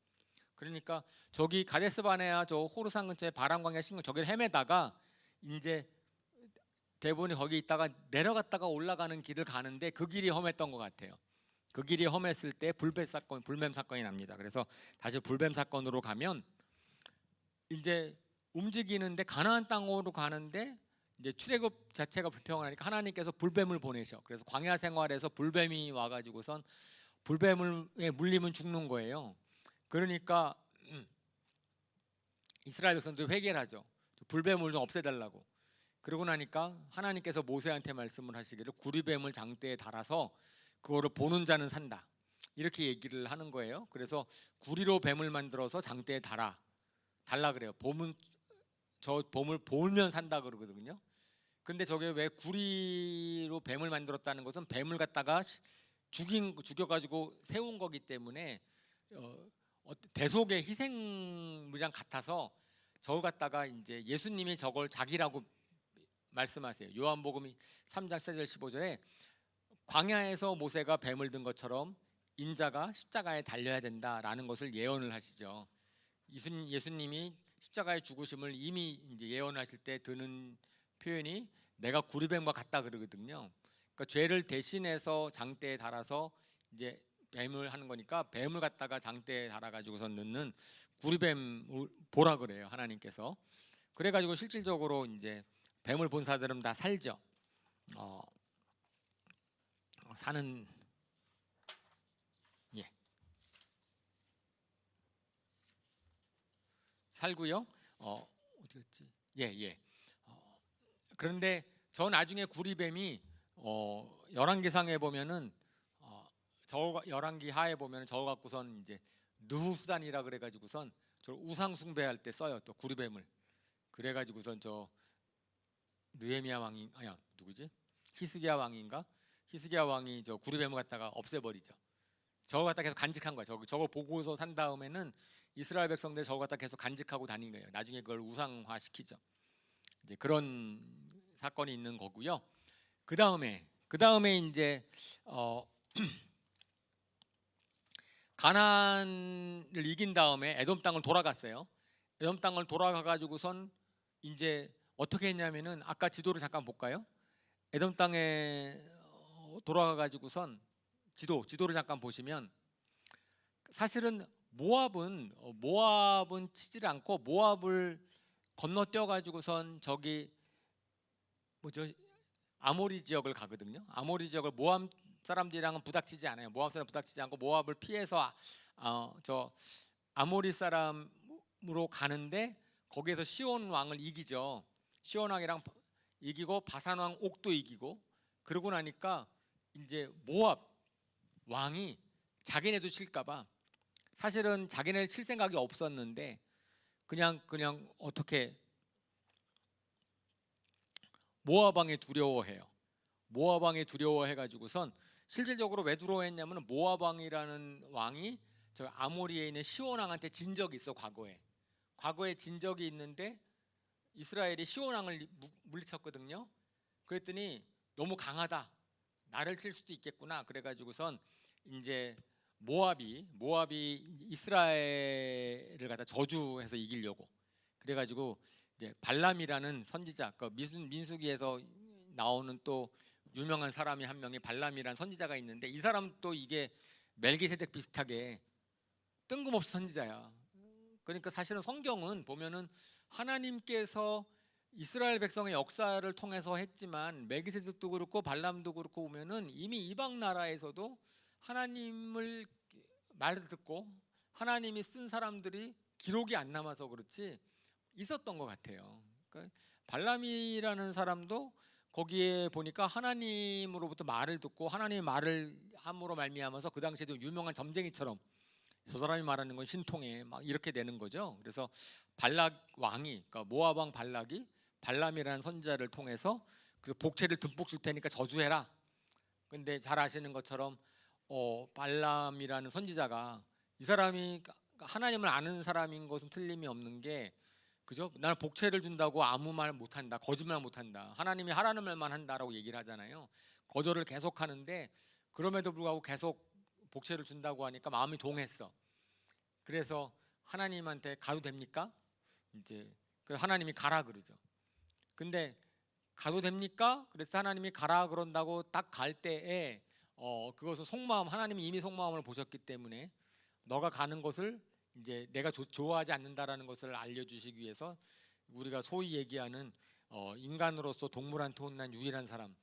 그러니까 저기 가데스 바네아 저 호르산 근처에 바람 광야 신경 저기를 헤매다가 이제 대본이 거기 있다가 내려갔다가 올라가는 길을 가는데 그 길이 험했던 것 같아요. 그 길이 험했을 때 불뱀 사건이 납니다. 그래서 다시 불뱀 사건으로 가면 이제 움직이는데 가나안 땅으로 가는데 이제 출애굽 자체가 불평하니까 하나님께서 불뱀을 보내셔. 그래서 광야 생활에서 불뱀이 와가지고선 불뱀에 물리면 죽는 거예요. 그러니까 이스라엘 백성들이 회개를 하죠. 불뱀을 좀 없애달라고. 그러고 나니까 하나님께서 모세한테 말씀을 하시기를 구리뱀을 장대에 달아서 그거를 보는 자는 산다, 이렇게 얘기를 하는 거예요. 그래서 구리로 뱀을 만들어서 장대에 달라 그래요. 저 봄을 보면 산다 그러거든요. 근데 저게 왜 구리로 뱀을 만들었다는 것은 뱀을 갖다가 죽여가지고 세운 거기 때문에 대속의 희생물이랑 같아서 저걸 갖다가 이제 예수님이 저걸 자기라고 말씀하세요. 요한복음 3장 14절 15절에 광야에서 모세가 뱀을 든 것처럼 인자가 십자가에 달려야 된다라는 것을 예언을 하시죠. 예수님이 십자가의 죽으심을 이미 이제 예언하실 때 드는 표현이 내가 구리뱀과 같다 그러거든요. 그러니까 죄를 대신해서 장대에 달아서 이제 뱀을 하는 거니까 뱀을 갖다가 장대에 달아가지고서 넣는 구리뱀 보라 그래요, 하나님께서. 그래가지고 실질적으로 이제 뱀을 본 사들은 다 살죠. 사는 예 살고요. 어디였지? 예. 그런데 저 나중에 구리뱀이 열왕기상에 보면은 열왕기 하에 보면은 저거 갖고선 이제 느후수단이라 그래가지고선 저 우상 숭배할 때 써요. 또 구리뱀을. 그래가지고선 저 느헤미야 왕이 아니야 누구지? 히스기야 왕인가? 히스기야 왕이 저 구리뱀을 갖다가 없애버리죠. 저거 갖다 계속 간직한 거야. 저거 보고서 산 다음에는 이스라엘 백성들 저거 갖다 계속 간직하고 다닌 거예요. 나중에 그걸 우상화 시키죠. 이제 그런 사건이 있는 거고요. 그 다음에 이제 가나안을 이긴 다음에 에돔 땅을 돌아갔어요. 에돔 땅을 돌아가 가지고선 이제 어떻게 했냐면은 아까 지도를 잠깐 볼까요? 에돔 땅에 돌아가 가지고선 지도를 잠깐 보시면 사실은 모압은 치질 않고 모압을 건너뛰어 가지고선 저기 뭐죠? 아모리 지역을 가거든요. 아모리 지역을 모압 사람들이랑은 부닥치지 않아요. 모압 사람 부닥치지 않고 모압을 피해서 저 아모리 사람으로 가는데 거기에서 시온 왕을 이기죠. 시온 왕이랑 이기고 바산 왕 옥도 이기고 그러고 나니까 이제 모압 왕이 자기네도 칠까봐 사실은 자기네 칠 생각이 없었는데 그냥 어떻게 모압 왕이 두려워해요. 모압 왕이 두려워해가지고선 실질적으로 왜 두려워했냐면 모압 왕이라는 왕이 저 아모리에 있는 시온 왕한테 진 적이 있어. 과거에 진 적이 있는데 이스라엘이 시온 왕을 물리쳤거든요. 그랬더니 너무 강하다, 나를 칠 수도 있겠구나. 그래가지고선 이제 모압이 이스라엘을 갖다 저주해서 이기려고 그래가지고 이제 발람이라는 선지자, 그 민수기에서 나오는 또 유명한 사람이 한 명이 발람이라는 선지자가 있는데 이 사람도 이게 멜기세덱 비슷하게 뜬금없이 선지자야. 그러니까 사실은 성경은 보면은 하나님께서 이스라엘 백성의 역사를 통해서 했지만 멜기세덱도 그렇고 발람도 그렇고 보면은 이미 이방 나라에서도 하나님을 말 듣고 하나님이 쓴 사람들이 기록이 안 남아서 그렇지 있었던 것 같아요. 그러니까 발람이라는 사람도 거기에 보니까 하나님으로부터 말을 듣고 하나님의 말을 함으로 말미암아서 그 당시에도 유명한 점쟁이처럼 저 사람이 말하는 건 신통해 막 이렇게 되는 거죠. 그래서 발락 왕이, 그러니까 모압 왕 발락이 발람이라는 선지자를 통해서 그 복채를 듬뿍 줄 테니까 저주해라. 근데 잘 아시는 것처럼 발람이라는 선지자가 이 사람이 하나님을 아는 사람인 것은 틀림이 없는 게, 그죠? 나는 복채를 준다고 아무 말 못한다, 거짓말 못한다, 하나님이 하라는 말만 한다라고 얘기를 하잖아요. 거절을 계속 하는데 그럼에도 불구하고 계속 복채를 준다고 하니까 마음이 동했어. 그래서 하나님한테 가도 됩니까? 이제 그 하나님이 가라 그러죠. 근데 가도 됩니까? 그래서 하나님이 가라 그런다고 딱 갈 때에 그것을 속마음, 하나님이 이미 속마음을 보셨기 때문에 너가 가는 것을 이제 내가 좋아하지 않는다라는 것을 알려주시기 위해서 우리가 소위 얘기하는 인간으로서 동물한테 혼난 유일한 사람,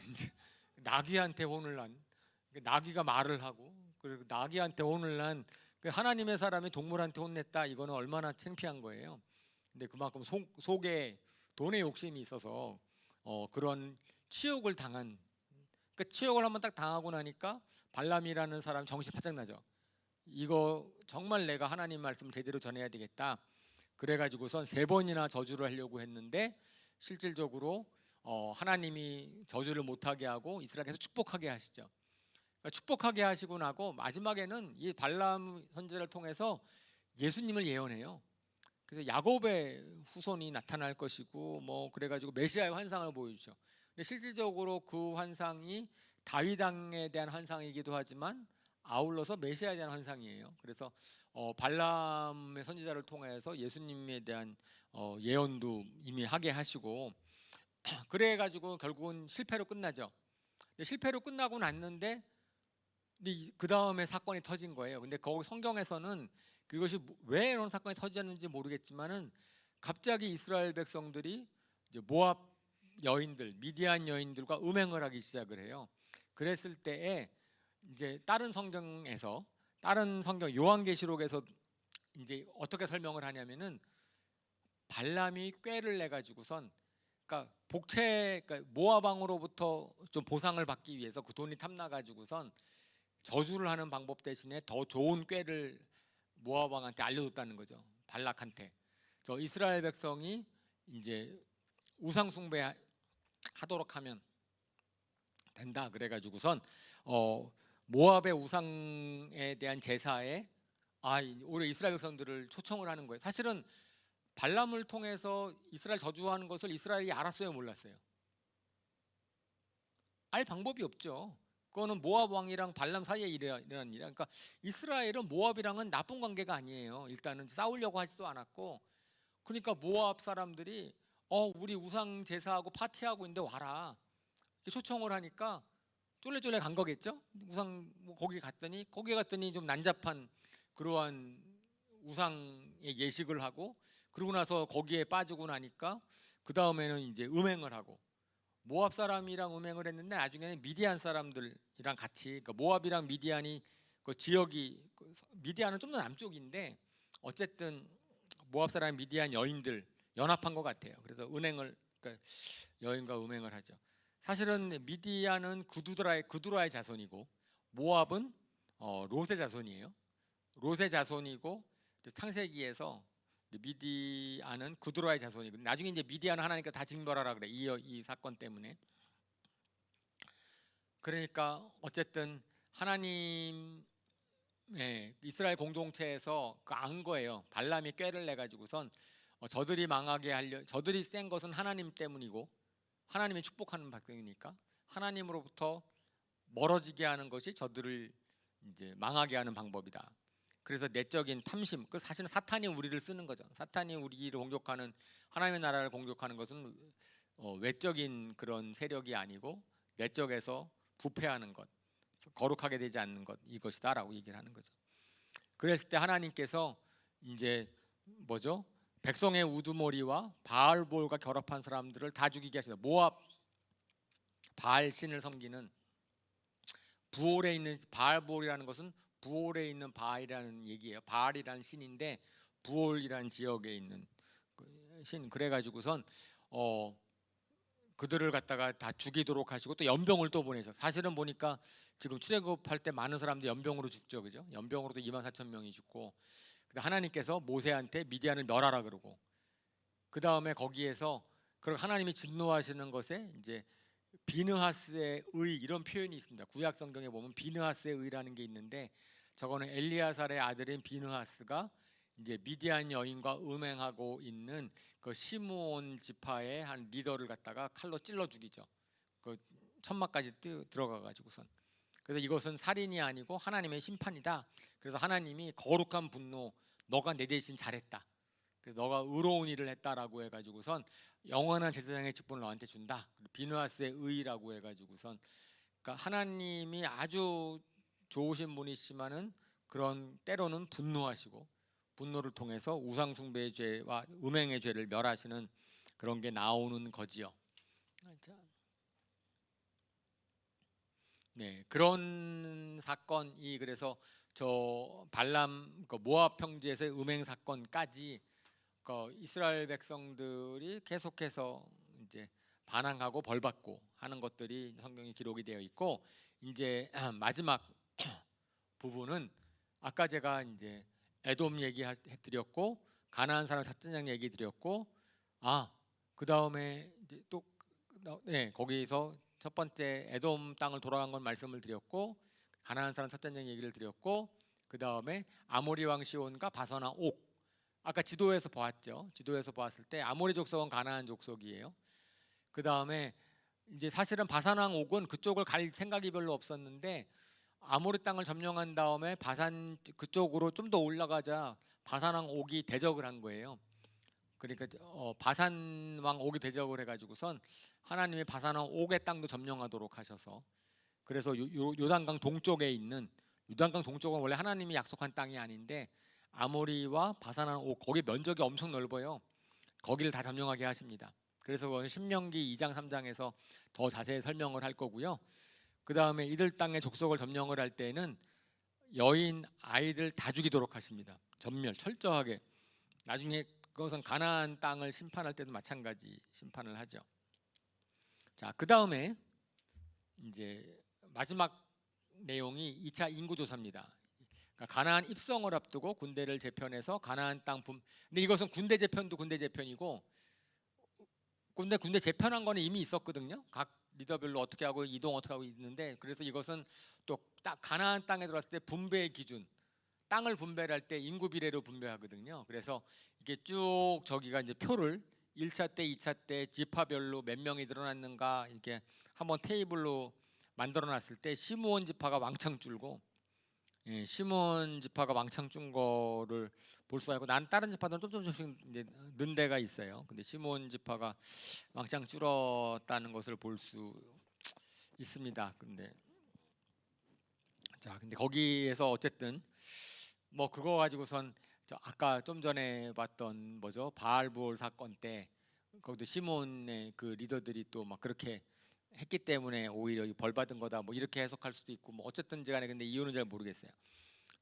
이제 나귀한테 혼을 난, 나귀가 말을 하고 그리고 나귀한테 혼을 난 하나님의 사람이 동물한테 혼냈다. 이거는 얼마나 창피한 거예요. 근데 그만큼 속에 돈의 욕심이 있어서 그런 치욕을 당한, 그 치욕을 한번 딱 당하고 나니까 발람이라는 사람 정신 바짝 나죠. 이거 정말 내가 하나님 말씀을 제대로 전해야 되겠다. 그래가지고선 3번이나 저주를 하려고 했는데 실질적으로 하나님이 저주를 못하게 하고 이스라엘 계속 축복하게 하시죠. 그러니까 축복하게 하시고 나고 마지막에는 이 발람 선지자를 통해서 예수님을 예언해요. 그래서 야곱의 후손이 나타날 것이고 뭐 그래가지고 메시아의 환상을 보여주죠. 근데 실질적으로 그 환상이 다윗 왕에 대한 환상이기도 하지만 아울러서 메시아에 대한 환상이에요. 그래서 발람의 선지자를 통해서 예수님에 대한 예언도 이미 하게 하시고 그래가지고 결국은 실패로 끝나죠. 근데 실패로 끝나고 났는데 그 다음에 사건이 터진 거예요. 근데 거기 성경에서는 그것이 왜 이런 사건이 터졌는지 모르겠지만은 갑자기 이스라엘 백성들이 이제 모압 여인들, 미디안 여인들과 음행을 하기 시작을 해요. 그랬을 때에 이제 다른 성경 요한계시록에서 이제 어떻게 설명을 하냐면은 발람이 꾀를 내 가지고선, 그러니까 그러니까 모압 왕으로부터 좀 보상을 받기 위해서 그 돈이 탐나 가지고선 저주를 하는 방법 대신에 더 좋은 꾀를 모압 왕한테 알려줬다는 거죠. 발락한테. 저 이스라엘 백성이 이제 우상 숭배하도록 하면 된다. 그래가지고선 모압의 우상에 대한 제사에 올해 이스라엘 백성들을 초청을 하는 거예요. 사실은 발람을 통해서 이스라엘 저주하는 것을 이스라엘이 알았어요, 몰랐어요? 알 방법이 없죠. 그거는 모압 왕이랑 발람 사이에 일어난 일이야. 그러니까 이스라엘은 모압이랑은 나쁜 관계가 아니에요. 일단은 싸우려고 하지도 않았고, 그러니까 모압 사람들이 우리 우상 제사하고 파티하고 있는데 와라 이렇게 초청을 하니까 쫄래쫄래 간 거겠죠. 우상 거기 갔더니 좀 난잡한 그러한 우상의 예식을 하고, 그러고 나서 거기에 빠지고 나니까 그 다음에는 이제 음행을 하고, 모압 사람이랑 음행을 했는데 나중에는 미디안 사람들이랑 같이, 그러니까 모압이랑 미디안이 그 지역이, 미디안은 좀 더 남쪽인데 어쨌든 모압 사람 미디안 여인들 연합한 것 같아요. 그래서 그러니까 여인과 음행을 하죠. 사실은 미디안은 그두라의 자손이고 모압은 롯의 자손이에요. 롯의 자손이고 창세기에서 미디안은 그두라의 자손이고, 나중에 이제 미디안은 하나님께 다 징벌하라 그래. 이 사건 때문에. 그러니까 어쨌든 하나님 이스라엘 공동체에서 안 거예요. 발람이 꾀를 내 가지고선 저들이 센 것은 하나님 때문이고 하나님이 축복하는 백성이니까 하나님으로부터 멀어지게 하는 것이 저들을 이제 망하게 하는 방법이다. 그래서 내적인 탐심, 그 사실은 사탄이 우리를 쓰는 거죠. 사탄이 우리를 공격하는, 하나님의 나라를 공격하는 것은 외적인 그런 세력이 아니고 내적에서 부패하는 것, 거룩하게 되지 않는 것, 이것이다라고 얘기를 하는 거죠. 그랬을 때 하나님께서 이제 뭐죠? 백성의 우두머리와 바알볼과 결합한 사람들을 다 죽이게 하시다. 모압 바알 신을 섬기는, 부올에 있는 바알볼이라는 것은 부올에 있는 바알이라는 얘기예요. 바알이라는 신인데 부올이라는 지역에 있는 신. 그래가지고선 그들을 갖다가 다 죽이도록 하시고 또 연병을 또 보내죠. 사실은 보니까 지금 출애굽할 때 많은 사람들이 연병으로 죽죠, 그죠? 연병으로도 24,000명이 죽고, 근데 하나님께서 모세한테 미디안을 멸하라 그러고, 그 다음에 거기에서 그 하나님이 진노하시는 것에 이제 비느하스의 의 이런 표현이 있습니다. 구약 성경에 보면 비느하스의 의라는 게 있는데, 저거는 엘리야살의 아들인 비느하스가 이제 미디안 여인과 음행하고 있는 그 시므온 지파의 한 리더를 갖다가 칼로 찔러 죽이죠. 그 천막까지 들어가 가지고선. 그래서 이것은 살인이 아니고 하나님의 심판이다. 그래서 하나님이 거룩한 분노, 너가 내 대신 잘했다, 그래서 너가 의로운 일을 했다라고 해가지고선 영원한 제사장의 직분을 너한테 준다. 비느하스의 의라고 해가지고선, 그러니까 하나님이 아주 좋으신 분이시만은 그런 때로는 분노하시고, 분노를 통해서 우상 숭배의 죄와 음행의 죄를 멸하시는 그런 게 나오는 거지요. 네, 그런 사건이, 그래서 저 발람 그 모압 평지에서의 음행 사건까지 그 이스라엘 백성들이 계속해서 이제 반항하고 벌받고 하는 것들이 성경에 기록이 되어 있고, 이제 마지막 부분은 아까 제가 이제 에돔 얘기해드렸고 가나안 사람 사천장 얘기드렸고, 그 다음에 이제 또 거기서 첫 번째 에돔 땅을 돌아간 건 말씀을 드렸고, 가나안 사람 사천장 얘기를 드렸고, 그 다음에 아모리 왕 시온과 바선왕 옥, 아까 지도에서 보았죠. 지도에서 보았을 때 아모리 족속은 가나안 족속이에요. 그 다음에 이제 사실은 바산왕 옥은 그쪽을 갈 생각이 별로 없었는데, 아모리 땅을 점령한 다음에 바산 그쪽으로 좀 더 올라가자 바산왕 옥이 대적을 한 거예요. 그러니까 바산왕 옥이 대적을 해가지고선 하나님이 바산왕 옥의 땅도 점령하도록 하셔서, 그래서 요단강 동쪽에 있는, 요단강 동쪽은 원래 하나님이 약속한 땅이 아닌데 아모리와 바산왕 옥, 거기 면적이 엄청 넓어요. 거기를 다 점령하게 하십니다. 그래서 그건 신명기 2장 3장에서 더 자세히 설명을 할 거고요. 그 다음에 이들 땅의 족속을 점령을 할 때는 여인 아이들 다 죽이도록 하십니다. 전멸 철저하게. 나중에 그것은 가나안 땅을 심판할 때도 마찬가지 심판을 하죠. 자, 그 다음에 이제 마지막 내용이 2차 인구조사입니다. 그러니까 가나안 입성을 앞두고 군대를 재편해서 가나안 땅 근데 이것은 군대 재편도 군대 재편이고, 군대 재편한 거는 이미 있었거든요. 각 리더별로 어떻게 하고 이동 어떻게 하고 있는데, 그래서 이것은 또 딱 가나안 땅에 들어왔을 때 분배의 기준, 땅을 분배를 할 때 인구 비례로 분배하거든요. 그래서 이게 쭉 저기가 이제 표를 1차 때, 2차 때 지파별로 몇 명이 늘어났는가 이렇게 한번 테이블로 만들어 놨을 때 시므온 지파가 왕창 줄고, 시몬 지파가 왕창 준 거를 볼 수가 있고, 난 다른 지파들은 조금씩 이제 는 데가 있어요. 근데 시몬 지파가 왕창 줄었다는 것을 볼 수 있습니다. 근데 거기에서 어쨌든 뭐 그거 가지고선 저 아까 좀 전에 봤던 뭐죠, 바알부올 사건 때 거기도 시몬의 그 리더들이 또 막 그렇게 했기 때문에 오히려 벌 받은 거다 뭐 이렇게 해석할 수도 있고, 뭐 어쨌든지 간에 근데 이유는 잘 모르겠어요.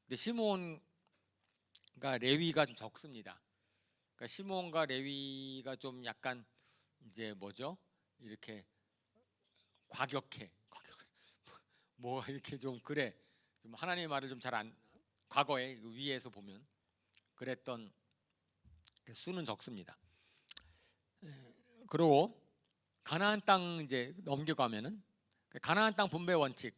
근데 시몬과 레위가 좀 적습니다. 그러니까 시몬과 레위가 좀 약간 이제 뭐죠, 이렇게 과격해. 뭐가 이렇게 좀 그래, 좀 하나님의 말을 좀 잘 안, 과거에 위에서 보면 그랬던 수는 적습니다. 그리고 가나안 땅 이제 넘겨가면은 가나안 땅 분배 원칙,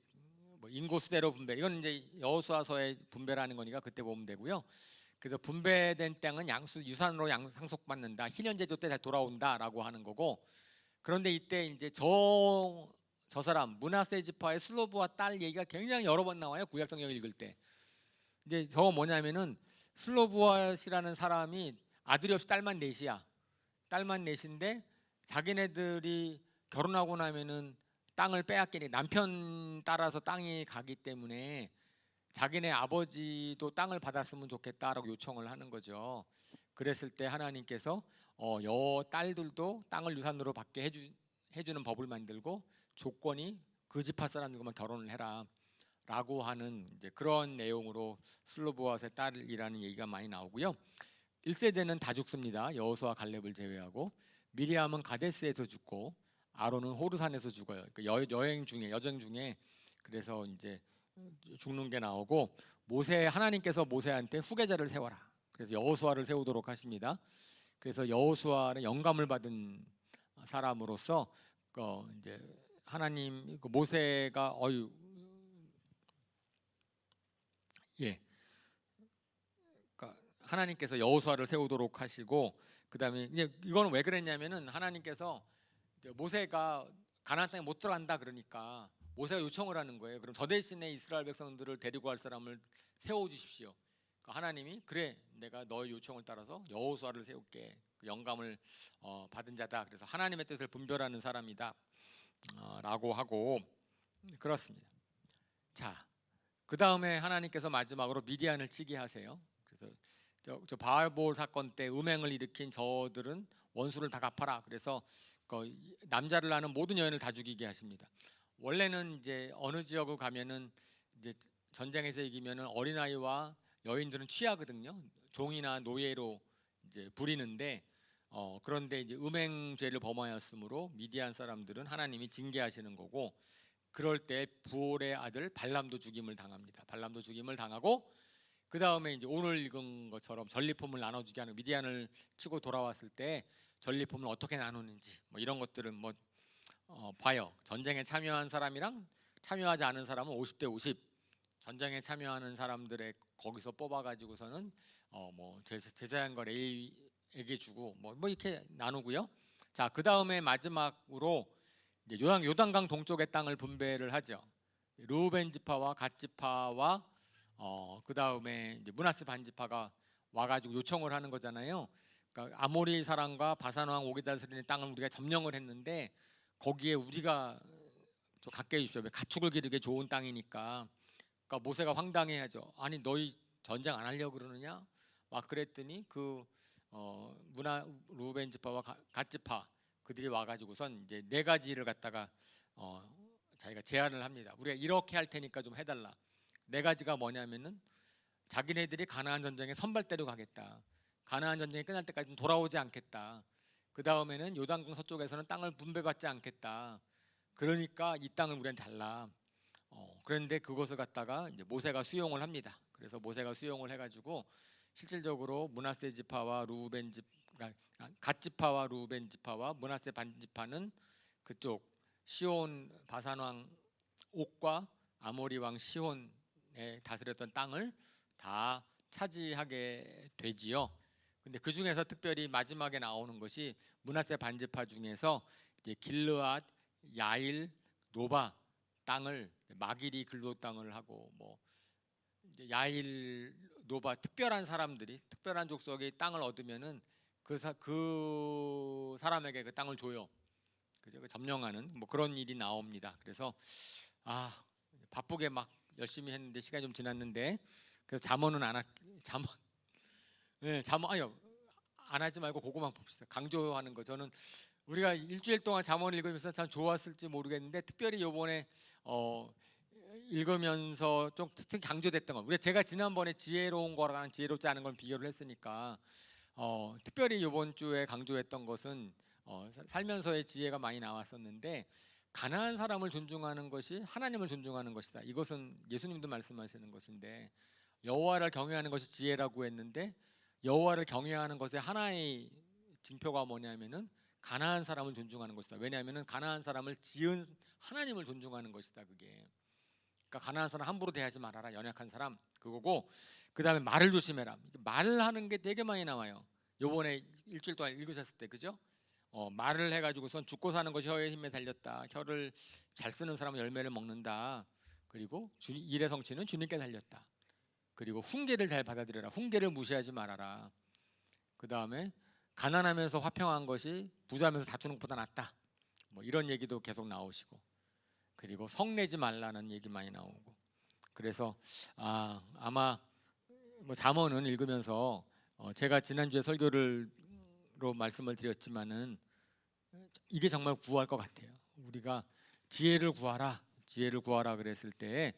뭐 인구 수대로 분배, 이건 이제 여호수아서의 분배라는 거니까 그때 보면 되고요. 그래서 분배된 땅은 유산으로 상속받는다, 희년제조 때 다시 돌아온다라고 하는 거고, 그런데 이때 이제 저 사람 므낫세 지파의 슬로브와 딸 얘기가 굉장히 여러 번 나와요. 구약 성경 읽을 때. 이제 저거 뭐냐면은 슬로브앗이라는 사람이 아들이 없이 딸만 넷이야. 딸만 넷인데 자기네들이 결혼하고 나면은 땅을 빼앗기니, 남편 따라서 땅이 가기 때문에 자기네 아버지도 땅을 받았으면 좋겠다라고 요청을 하는 거죠. 그랬을 때 하나님께서 여 딸들도 땅을 유산으로 받게 해주는 법을 만들고, 조건이 그 지파 사람들과만 결혼을 해라 라고 하는 이제 그런 내용으로 슬로보앗의 딸이라는 얘기가 많이 나오고요. 1세대는 다 죽습니다. 여호수아 갈렙을 제외하고. 미리암은 가데스에서 죽고, 아론은 호르산에서 죽어요. 그 여행 중에 그래서 이제 죽는 게 나오고 하나님께서 모세한테 후계자를 세워라. 그래서 여호수아를 세우도록 하십니다. 그래서 여호수아는 영감을 받은 사람으로서 이제 하나님 모세가 예, 그러니까 하나님께서 여호수아를 세우도록 하시고 그다음에 이거는 왜 그랬냐면은 하나님께서 모세가 가나안 땅에 못 들어간다 그러니까 모세가 요청을 하는 거예요. 그럼 저 대신에 이스라엘 백성들을 데리고 갈 사람을 세워 주십시오. 하나님이 그래 내가 너의 요청을 따라서 여호수아를 세울게. 그 영감을 받은 자다. 그래서 하나님의 뜻을 분별하는 사람이다 라고 하고 그렇습니다. 자, 그 다음에 하나님께서 마지막으로 미디안을 치게 하세요. 그래서 저 바알볼 사건 때 음행을 일으킨 저들은 원수를 다 갚아라. 그래서 남자를 낳는 모든 여인을 다 죽이게 하십니다. 원래는 이제 어느 지역을 가면은 이제 전쟁에서 이기면은 어린아이와 여인들은 취하거든요. 종이나 노예로 이제 부리는데 그런데 이제 음행죄를 범하였으므로 미디안 사람들은 하나님이 징계하시는 거고 그럴 때 부올의 아들 발람도 죽임을 당합니다. 발람도 죽임을 당하고 그 다음에 이제 오늘 읽은 것처럼 전리품을 나눠주게 하는 미디안을 치고 돌아왔을 때 전리품을 어떻게 나누는지 뭐 이런 것들은 봐요. 전쟁에 참여한 사람이랑 참여하지 않은 사람은 50대 50. 전쟁에 참여하는 사람들의 거기서 뽑아가지고서는 뭐 제사한 거 레위에게 주고 뭐 이렇게 나누고요. 자, 그 다음에 마지막으로 이제 요단강 동쪽의 땅을 분배를 하죠. 르우벤 지파와 갓 지파와 그 다음에 이제 므낫세 반 지파가 와가지고 요청을 하는 거잖아요. 그러니까 아모리 사람과 바산 왕 오기 다스리는 땅을 우리가 점령을 했는데 거기에 우리가 좀 갖게 해주십시오. 가축을 기르기 좋은 땅이니까. 그러니까 모세가 황당해하죠. 아니 너희 전쟁 안 하려고 그러느냐? 막 그랬더니 루벤 지파와 갓 지파 그들이 와가지고선 이제 4가지를 갖다가 자기가 제안을 합니다. 우리가 이렇게 할 테니까 좀 해달라. 4가지가 뭐냐면은 자기네들이 가나안 전쟁에 선발대로 가겠다. 가나안 전쟁이 끝날 때까지는 돌아오지 않겠다. 그 다음에는 요단강 서쪽에서는 땅을 분배받지 않겠다. 그러니까 이 땅을 우리한테 달라. 그런데 그것을 갖다가 이제 모세가 수용을 합니다. 그래서 모세가 수용을 해가지고 실질적으로 므낫세 지파와 갓 지파와 루벤 지파와 므낫세 반 지파는 그쪽 시온 바산 왕 옥과 아모리 왕 시온에 다스렸던 땅을 다 차지하게 되지요. 근데 그 중에서 특별히 마지막에 나오는 것이 므낫세 반 지파 중에서 이제 길르앗, 야일, 노바 땅을 마길이 근로 땅을 하고 뭐 이제 야일, 노바 특별한 사람들이 특별한 족속이 땅을 얻으면은 그 사람에게 그 땅을 줘요. 그죠? 점령하는 뭐 그런 일이 나옵니다. 그래서 바쁘게 막 열심히 했는데 시간이 좀 지났는데 그래서 잠언은 잠언 잠언 안 하지 말고 그거만 봅시다. 강조하는 거 저는 우리가 일주일 동안 잠언을 읽으면서 참 좋았을지 모르겠는데 특별히 요번에 읽으면서 좀 특히 강조됐던 거 제가 지난번에 지혜로운 거랑 지혜롭지 않은 건 비교를 했으니까 특별히 이번 주에 강조했던 것은 살면서의 지혜가 많이 나왔었는데 가난한 사람을 존중하는 것이 하나님을 존중하는 것이다. 이것은 예수님도 말씀하시는 것인데 여호와를 경외하는 것이 지혜라고 했는데 여호와를 경외하는 것의 하나의 징표가 뭐냐면은 가난한 사람을 존중하는 것이다. 왜냐하면은 가난한 사람을 지은 하나님을 존중하는 것이다. 그게 그러니까 가난한 사람 함부로 대하지 말아라. 연약한 사람 그거고 그 다음에 말을 조심해라. 말을 하는 게 되게 많이 나와요. 요번에 일주일 동안 읽으셨을 때 그죠? 말을 해가지고선 죽고 사는 것이 혀의 힘에 달렸다. 혀를 잘 쓰는 사람은 열매를 먹는다. 그리고 일의 성취는 주님께 달렸다. 그리고 훈계를 잘 받아들여라. 훈계를 무시하지 말아라. 그 다음에 가난하면서 화평한 것이 부자면서 다투는 것보다 낫다. 뭐 이런 얘기도 계속 나오시고 그리고 성내지 말라는 얘기 많이 나오고 그래서 아마 뭐 잠언은 읽으면서 제가 지난주에 설교로 말씀을 드렸지만은 이게 정말 구할 것 같아요. 우리가 지혜를 구하라 그랬을 때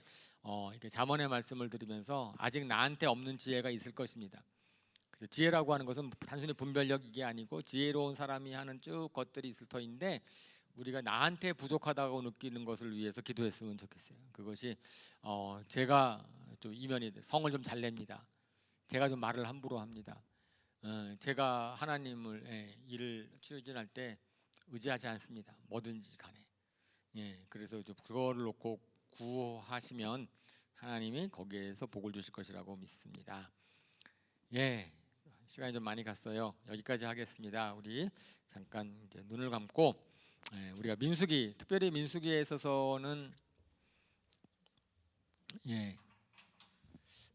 이렇게 잠언의 말씀을 들으면서 아직 나한테 없는 지혜가 있을 것입니다. 그래서 지혜라고 하는 것은 단순히 분별력 이게 아니고 지혜로운 사람이 하는 쭉 것들이 있을 터인데 우리가 나한테 부족하다고 느끼는 것을 위해서 기도했으면 좋겠어요. 그것이 제가 좀 이면이 성을 좀 잘 냅니다. 제가 좀 말을 함부로 합니다. 제가 하나님을 일을 추진할 때 의지하지 않습니다. 뭐든지 간에. 그래서 좀 그거를 놓고 구하시면 하나님이 거기에서 복을 주실 것이라고 믿습니다. 시간이 좀 많이 갔어요. 여기까지 하겠습니다. 우리 잠깐 이제 눈을 감고 우리가 민수기, 특별히 민수기에 있어서는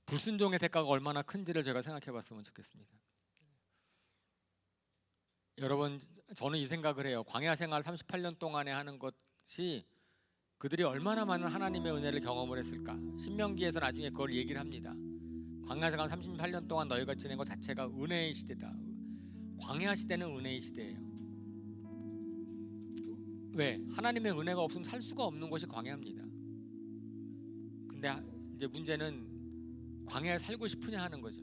불순종의 대가가 얼마나 큰지를 제가 생각해봤으면 좋겠습니다. 여러분, 저는 이 생각을 해요. 광야 생활 38년 동안에 하는 것이 그들이 얼마나 많은 하나님의 은혜를 경험을 했을까. 신명기에서 나중에 그걸 얘기를 합니다. 광야 생활 38년 동안 너희가 지낸 것 자체가 은혜의 시대다. 광야 시대는 은혜의 시대예요. 왜? 하나님의 은혜가 없으면 살 수가 없는 것이 광야입니다. 근데 이제 문제는 광야에 살고 싶으냐 하는 거죠.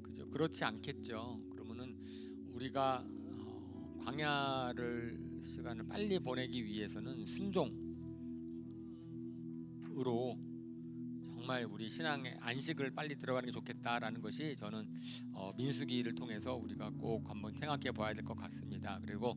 그죠? 그렇지 않겠죠. 그러면은 우리가 광야를 시간을 빨리 보내기 위해서는 순종으로 정말 우리 신앙의 안식을 빨리 들어가는 게 좋겠다라는 것이 저는 민수기를 통해서 우리가 꼭 한번 생각해 봐야 될 것 같습니다. 그리고